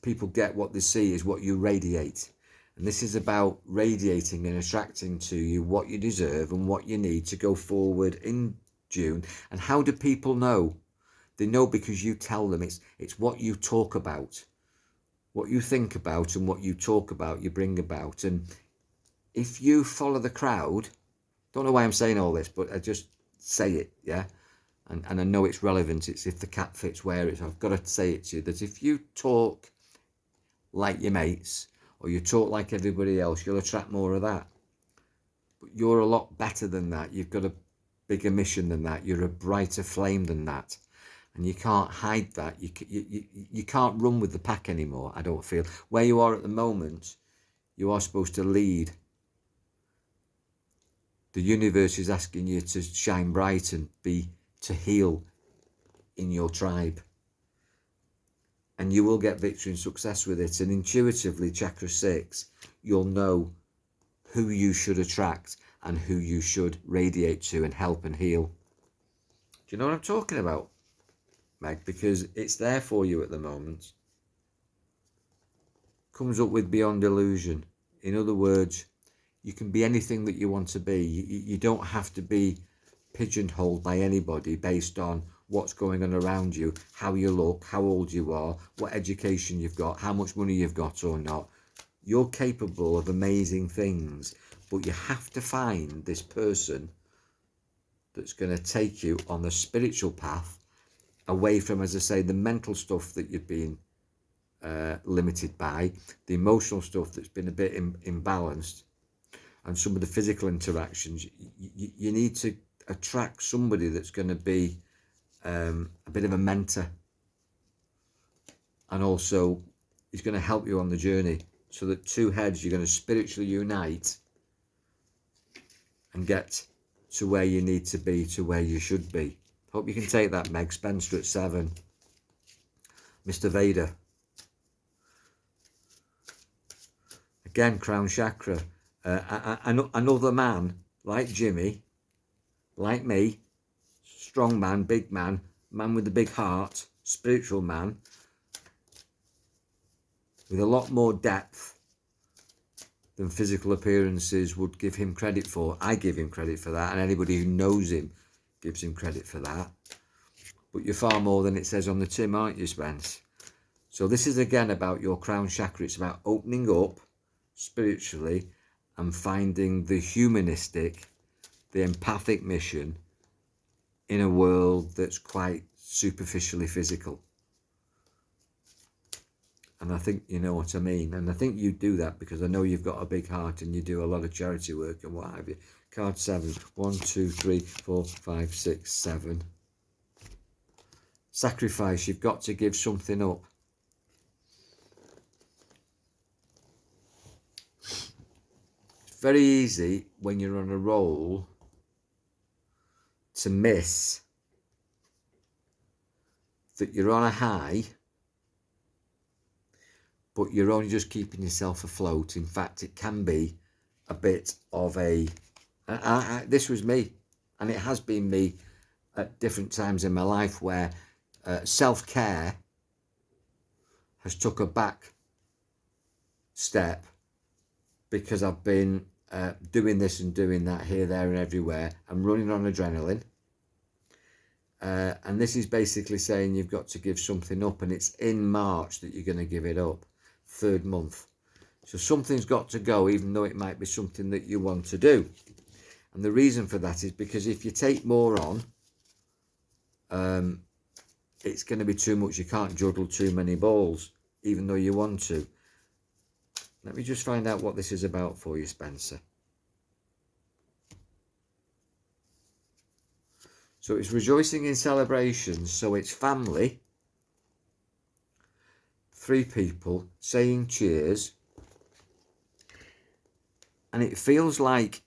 people get what they see is what you radiate. And this is about radiating and attracting to you what you deserve and what you need to go forward in June. And how do people know? They know because you tell them. It's what you talk about. What you think about and what you talk about, you bring about. And if you follow the crowd, don't know why I'm saying all this, but I just say it, yeah? And I know it's relevant. It's if the cat fits where it's. I've got to say it to you, that if you talk like your mates, or you talk like everybody else, you'll attract more of that. But you're a lot better than that. You've got a bigger mission than that. You're a brighter flame than that. And you can't hide that. You can't run with the pack anymore, I don't feel. Where you are at the moment, you are supposed to lead. The universe is asking you to shine bright and to heal in your tribe. And you will get victory and success with it. And intuitively, chakra 6, you'll know who you should attract and who you should radiate to and help and heal. Do you know what I'm talking about, Meg? Because it's there for you at the moment. Comes up with beyond illusion. In other words, you can be anything that you want to be. You don't have to be pigeonholed by anybody based on what's going on around you, how you look, how old you are, what education you've got, how much money you've got or not. You're capable of amazing things, but you have to find this person that's going to take you on the spiritual path away from, as I say, the mental stuff that you've been limited by, the emotional stuff that's been a bit imbalanced, and some of the physical interactions. You need to attract somebody that's going to be a bit of a mentor, and also is going to help you on the journey, so that two heads, you're going to spiritually unite and get to where you need to be, to where you should be. Hope you can take that, Meg Spencer at 7. Mr. Vader. Again, crown chakra. Another man like Jimmy, like me, strong man, big man, man with a big heart, spiritual man, with a lot more depth than physical appearances would give him credit for. I give him credit for that, and anybody who knows him gives him credit for that. But you're far more than it says on the tin, aren't you, Spence? So this is again about your crown chakra. It's about opening up spiritually and finding the humanistic, the empathic mission in a world that's quite superficially physical. And I think you know what I mean. And I think you do that because I know you've got a big heart and you do a lot of charity work and what have you. Card 7. 1, 2, 3, 4, 5, 6, 7. Sacrifice. You've got to give something up. It's very easy when you're on a roll to miss that you're on a high, but you're only just keeping yourself afloat. In fact, it can be a bit of a... this was me, and it has been me at different times in my life where self-care has took a back step because I've been doing this and doing that here, there and everywhere. I'm running on adrenaline. And this is basically saying you've got to give something up, and it's in March that you're going to give it up. 3rd month. So something's got to go, even though it might be something that you want to do. And the reason for that is because if you take more on, it's going to be too much. You can't juggle too many balls, even though you want to. Let me just find out what this is about for you, Spencer. So it's rejoicing in celebrations. So it's family. 3 people saying cheers. And it feels like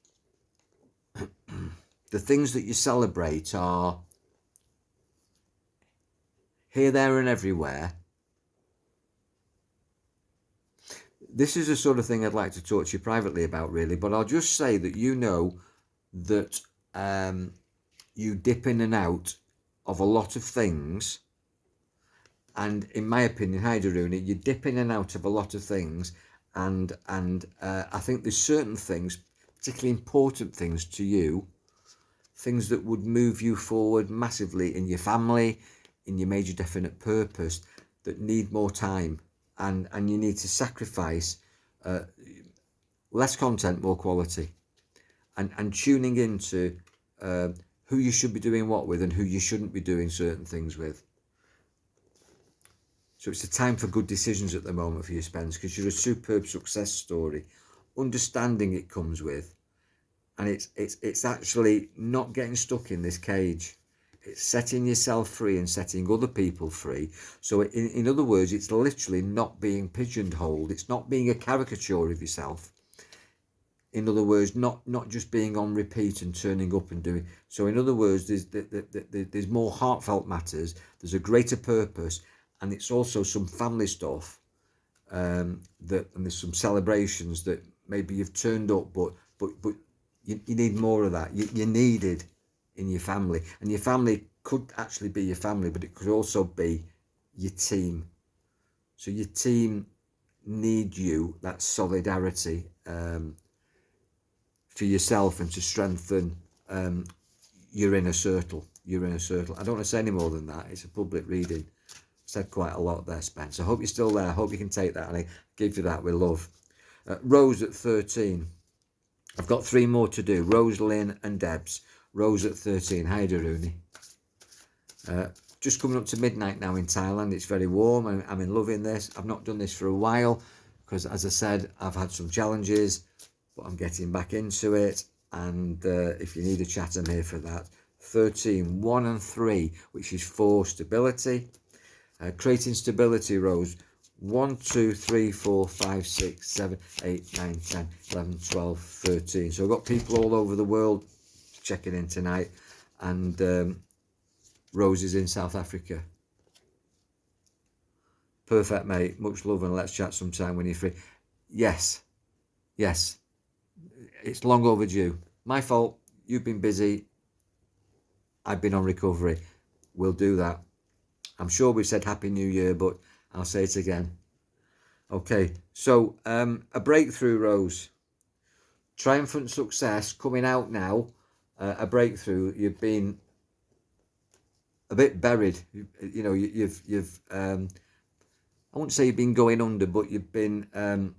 the things that you celebrate are here, there and everywhere. This is the sort of thing I'd like to talk to you privately about, really, but I'll just say that you know that you dip in and out of a lot of things. And in my opinion, hi Daruni, you dip in and out of a lot of things. And I think there's certain things, particularly important things to you, things that would move you forward massively in your family, in your major definite purpose, that need more time. And you need to sacrifice less content, more quality. And tuning into who you should be doing what with and who you shouldn't be doing certain things with. So it's a time for good decisions at the moment for you, Spence, because you're a superb success story. Understanding it comes with, and it's actually not getting stuck in this cage. It's setting yourself free and setting other people free. So in other words, it's literally not being pigeonholed. It's not being a caricature of yourself. In other words, not just being on repeat and turning up and doing. So in other words, there's more heartfelt matters. There's a greater purpose. And it's also some family stuff and there's some celebrations that maybe you've turned up, but you need more of that. You're needed in your family, and your family could actually be your family, but it could also be your team. So your team need you, that solidarity for yourself and to strengthen your inner circle. Your inner circle. I don't want to say any more than that. It's a public reading. Said quite a lot there, Spence. I hope you're still there. I hope you can take that, and I give you that with love. Rose at 13. I've got 3 more to do. Rose, Lynn and Debs. Rose at 13. Hi, Daruni. Just coming up to midnight now in Thailand. It's very warm and I'm in loving this. I've not done this for a while because, as I said, I've had some challenges, but I'm getting back into it. And if you need a chat, I'm here for that. 13, 1 and 3, which is 4 stability. Creating stability, Rose. 1, 2, 3, 4, 5, 6, 7, 8, 9, 10, 11, 12, 13. So I've got people all over the world checking in tonight. And Rose is in South Africa. Perfect, mate. Much love, and let's chat sometime when you're free. Yes. It's long overdue. My fault. You've been busy. I've been on recovery. We'll do that. I'm sure we said Happy New Year, but I'll say it again. Okay, so a breakthrough, Rose. Triumphant success coming out now. A breakthrough. You've been a bit buried. You've I wouldn't say you've been going under, but you've been.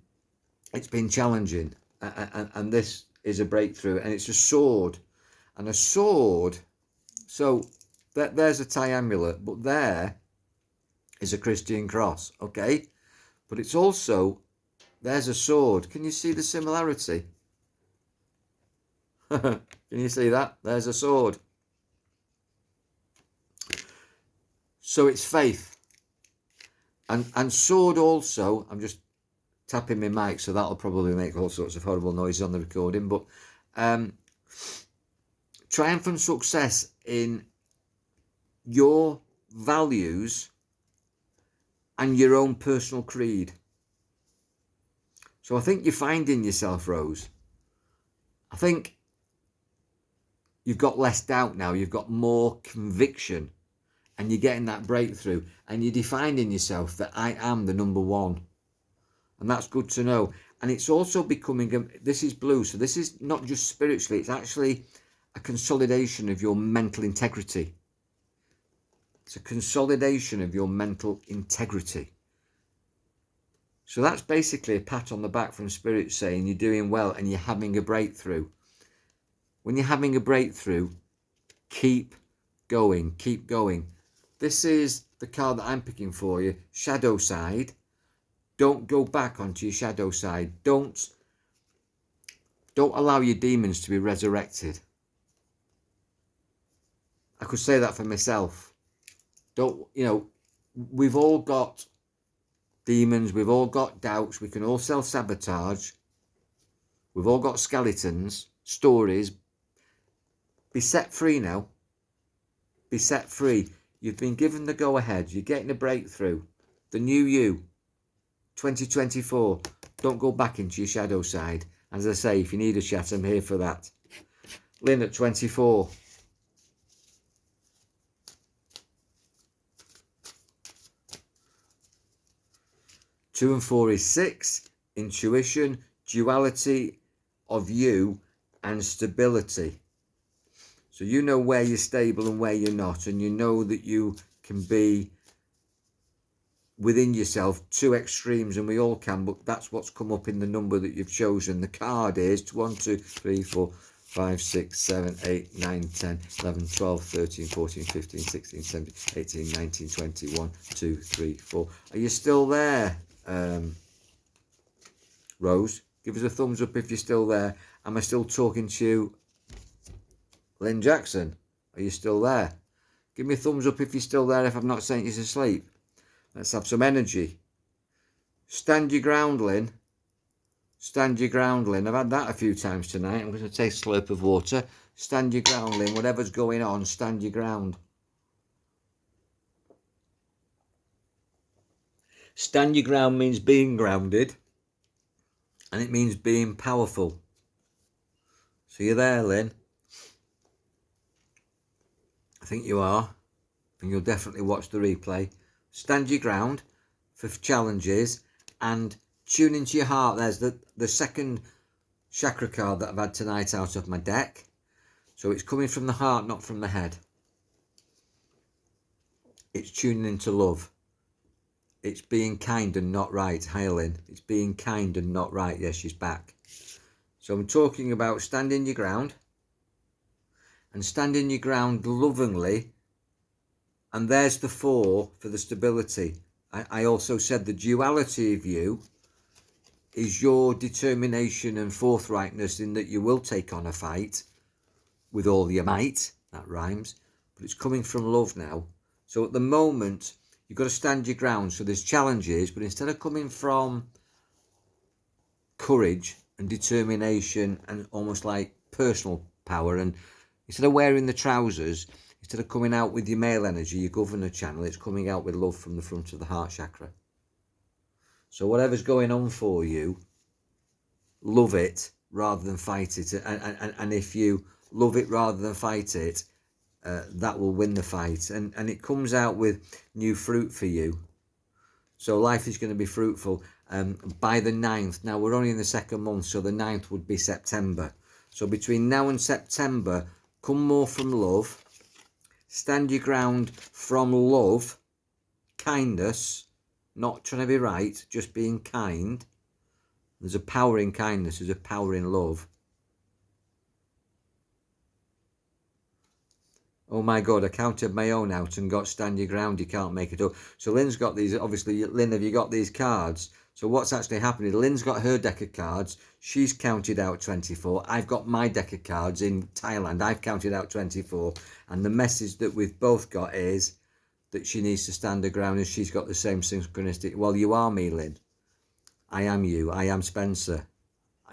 It's been challenging, and this is a breakthrough, and it's a sword, and a sword. So there's a Thai amulet, but there is a Christian cross, okay? But it's also, there's a sword. Can you see the similarity? Can you see that? There's a sword. So it's faith. And sword also, I'm just tapping my mic, so that'll probably make all sorts of horrible noises on the recording, but triumphant success in your values and your own personal creed. So I think you're finding yourself, Rose. I think you've got less doubt now. You've got more conviction, and you're getting that breakthrough, and you're defining yourself that I am the number one. And that's good to know. And it's also becoming, this is blue, so this is not just spiritually, it's actually a consolidation of your mental integrity. It's a consolidation of your mental integrity. So that's basically a pat on the back from Spirit saying you're doing well and you're having a breakthrough. When you're having a breakthrough, keep going, keep going. This is the card that I'm picking for you, shadow side. Don't go back onto your shadow side. Don't allow your demons to be resurrected. I could say that for myself. We've all got demons, we've all got doubts, we can all self-sabotage. We've all got skeletons, stories. Be set free now. Be set free. You've been given the go-ahead. You're getting a breakthrough. The new you. 2024. Don't go back into your shadow side. As I say, if you need a chat, I'm here for that. Lynn at 24. Two and 4 is 6. Intuition, duality of you, and stability. So you know where you're stable and where you're not, and you know that you can be within yourself, 2 extremes, and we all can, but that's what's come up in the number that you've chosen. The card is 1, 2, 3, 4, 5, 6, 7, 8, 9, 10, 11, 12, 13, 14, 15, 16, 17, 18, 19, 20, 1, 2, 3, 4. Are you still there, Rose? Give us a thumbs up if you're still there. Am I still talking to you, Lynn Jackson? Are you still there? Give me a thumbs up if you're still there, if I've not sent you to sleep. Let's have some energy. Stand your ground, Lynn. Stand your ground, Lynn. I've had that a few times tonight. I'm going to take a slurp of water. Stand your ground, Lynn. Whatever's going on, stand your ground. Stand your ground means being grounded. And it means being powerful. So you're there, Lynn. I think you are. And you'll definitely watch the replay. Stand your ground for challenges and tune into your heart. There's the second chakra card that I've had tonight out of my deck. So it's coming from the heart, not from the head. It's tuning into love. It's being kind and not right. Hi, Lynn. It's being kind and not right. Yes, she's back. So I'm talking about standing your ground, and standing your ground lovingly. And there's the 4 for the stability. I also said the duality of you is your determination and forthrightness in that you will take on a fight with all your might. That rhymes. But it's coming from love now. So at the moment, you've got to stand your ground. So there's challenges, but instead of coming from courage and determination and almost like personal power, and instead of wearing the trousers, instead of coming out with your male energy, your governor channel, it's coming out with love from the front of the heart chakra. So whatever's going on for you, love it rather than fight it. And if you love it rather than fight it, that will win the fight. And it comes out with new fruit for you. So life is going to be fruitful by the 9th. Now we're only in the 2nd month, so the 9th would be September. So between now and September, come more from love. Stand your ground from love, kindness, not trying to be right, just being kind. There's a power in kindness, there's a power in love. Oh my God, I counted my own out and got stand your ground, you can't make it up. So Lynn's got these, obviously, Lynn, have you got these cards? So what's actually happening, Lynn's got her deck of cards, she's counted out 24. I've got my deck of cards in Thailand, I've counted out 24. And the message that we've both got is that she needs to stand her ground, and she's got the same synchronistic. Well, you are me, Lynn. I am you, I am Spencer.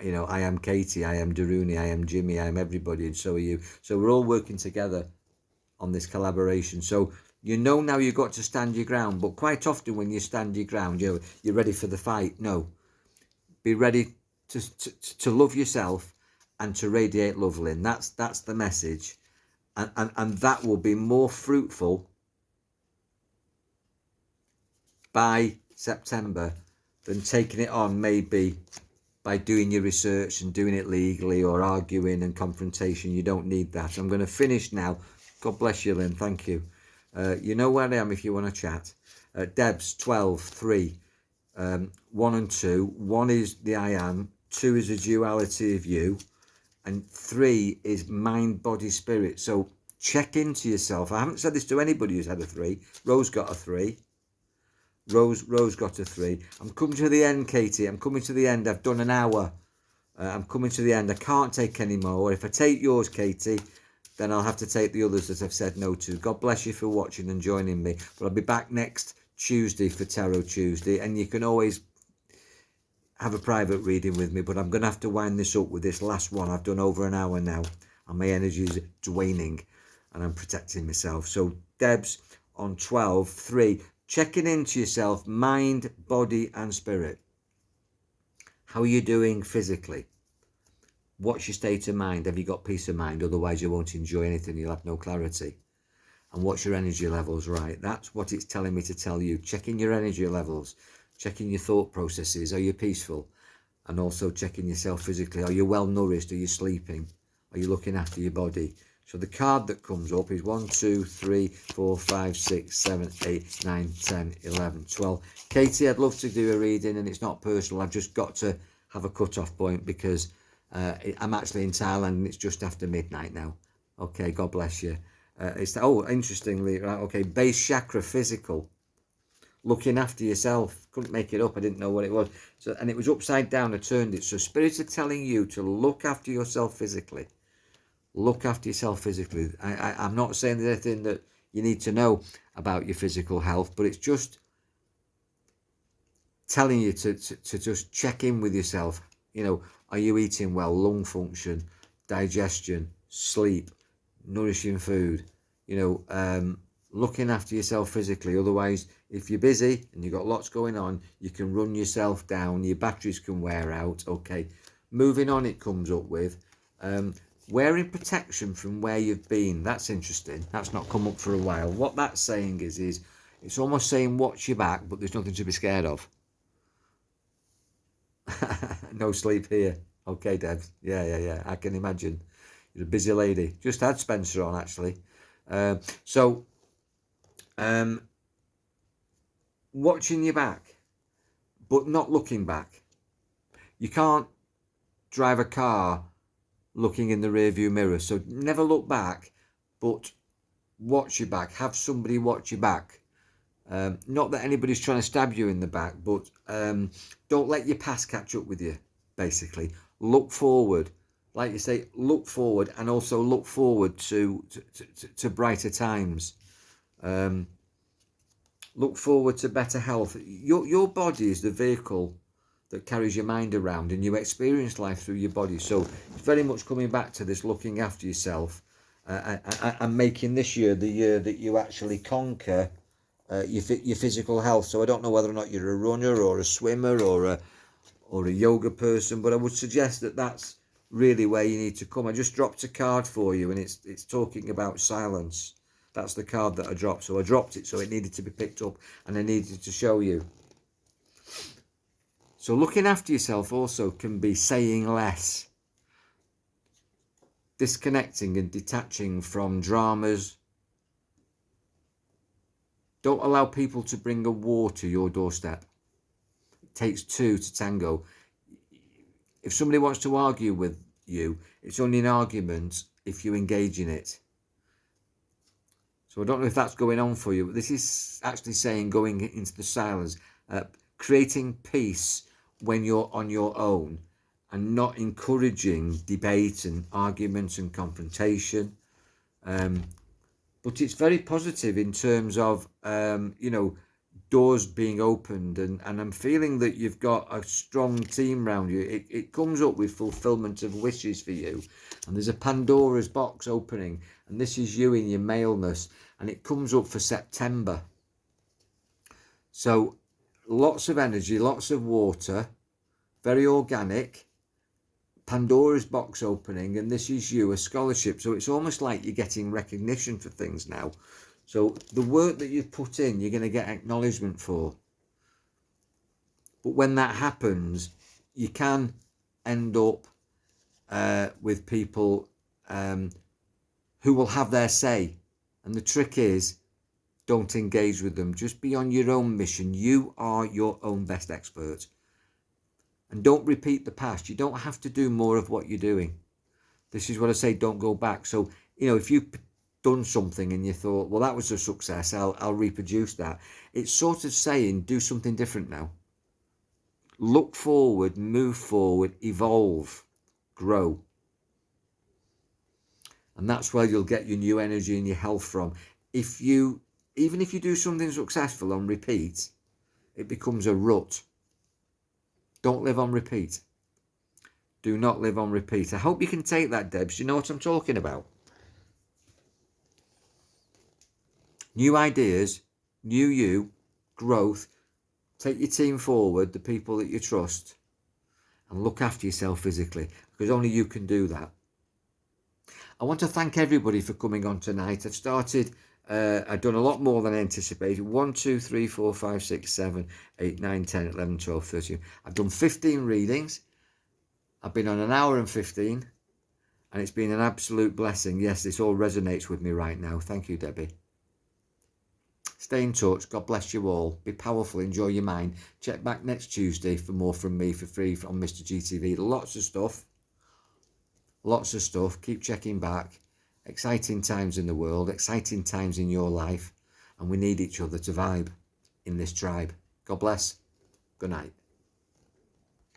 You know, I am Katie, I am Daruni, I am Jimmy, I am everybody, and so are you. So we're all working together on this collaboration. So you know now you've got to stand your ground, but quite often when you stand your ground, you're ready for the fight. No, be ready to love yourself and to radiate love, Lynn. That's the message, and that will be more fruitful by September than taking it on maybe by doing your research and doing it legally or arguing and confrontation. You don't need that. I'm going to finish now. God bless you, Lynn. Thank you. You know where I am if you want to chat. Debs 12 3 1 and 2. 1 is the I am, 2 is a duality of you, and 3 is mind, body, spirit. So check into yourself. I haven't said this to anybody who's had a 3. Rose got a 3. Rose got a 3. I'm coming to the end, Katie. I'm coming to the end. I've done an hour. I'm coming to the end. I can't take any more. If I take yours, Katie, then I'll have to take the others that I've said no to. God bless you for watching and joining me. But I'll be back next Tuesday for Tarot Tuesday. And you can always have a private reading with me. But I'm going to have to wind this up with this last one. I've done over an hour now. And my energy is waning. And I'm protecting myself. So Debs on 12 3. Checking into yourself, mind, body and spirit. How are you doing physically? What's your state of mind? Have you got peace of mind? Otherwise you won't enjoy anything. You'll have no clarity. And what's your energy levels? Right, that's what it's telling me to tell you. Checking your energy levels. Checking your thought processes. Are you peaceful? And also checking yourself physically. Are you well nourished? Are you sleeping? Are you looking after your body? So the card that comes up is 1, 2, 3, 4, 5, 6, 7, 8, 9, 10, 11, 12. Katie, I'd love to do a reading, and it's not personal. I've just got to have a cut-off point because I'm actually in Thailand and it's just after midnight now. Okay, God bless you. Interestingly, right, okay, base chakra, physical. Looking after yourself. Couldn't make it up. I didn't know what it was. So, and it was upside down. I turned it. So spirits are telling you to look after yourself physically. Look after yourself physically. I'm not saying there's anything that you need to know about your physical health, but it's just telling you to just check in with yourself. You know, are you eating well? Lung function, digestion, sleep, nourishing food. You know, looking after yourself physically. Otherwise, if you're busy and you've got lots going on, you can run yourself down. Your batteries can wear out. Okay, moving on. It comes up with wearing protection from where you've been. That's interesting. That's not come up for a while. What that's saying is it's almost saying watch your back, but there's nothing to be scared of. No sleep here. Okay, Deb. Yeah. I can imagine. You're a busy lady. Just had Spencer on, actually. Watching your back, but not looking back. You can't drive a car looking in the rearview mirror. So never look back, but watch your back. Have somebody watch your back. Not that anybody's trying to stab you in the back, but don't let your past catch up with you, basically. Look forward. Like you say, look forward, and also look forward to brighter times. Look forward to better health. Your body is the vehicle that carries your mind around, and you experience life through your body. So it's very much coming back to this looking after yourself and making this year the year that you actually conquer your physical health. So I don't know whether or not you're a runner or a swimmer or a yoga person, but I would suggest that that's really where you need to come. I just dropped a card for you, and it's talking about silence. That's the card that I dropped. So I dropped it, so it needed to be picked up, and I needed to show you. So looking after yourself also can be saying less, disconnecting and detaching from dramas. Don't allow people to bring a war to your doorstep. It takes two to tango. If somebody wants to argue with you, it's only an argument if you engage in it. So I don't know if that's going on for you, but this is actually saying going into the silence, creating peace when you're on your own, and not encouraging debate and arguments and confrontation. But it's very positive in terms of, doors being opened, and I'm feeling that you've got a strong team around you. It comes up with fulfillment of wishes for you, and there's a Pandora's box opening, and this is you in your maleness, and it comes up for September. So lots of energy, lots of water, very organic, Pandora's box opening, and this is you, a scholarship. So it's almost like you're getting recognition for things now. So the work that you've put in, you're going to get acknowledgement for. But when that happens, you can end up with people who will have their say. And the trick is, don't engage with them. Just be on your own mission. You are your own best expert. And don't repeat the past. You don't have to do more of what you're doing. This is what I say, don't go back. So, if you've done something and you thought, well, that was a success, I'll reproduce that. It's sort of saying, do something different now. Look forward, move forward, evolve, grow. And that's where you'll get your new energy and your health from. Even if you do something successful on repeat, it becomes a rut. Don't live on repeat. Do not live on repeat. I hope you can take that, Debs. You know what I'm talking about. New ideas, new you, growth. Take your team forward, the people that you trust, and look after yourself physically, because only you can do that. I want to thank everybody for coming on tonight. I've done a lot more than I anticipated. 1, 2, 3, 4, 5, 6, 7, 8, 9, 10, 11, 12, 13. I've done 15 readings. I've been on an hour and 15, and it's been an absolute blessing. Yes, this all resonates with me right now. Thank you, Debbie. Stay in touch. God bless you all. Be powerful. Enjoy your mind. Check back next Tuesday for more from me for free on Mr. GTV. Lots of stuff. Lots of stuff. Keep checking back. Exciting times in the world. Exciting times in your life. And we need each other to vibe in this tribe. God bless. Good night.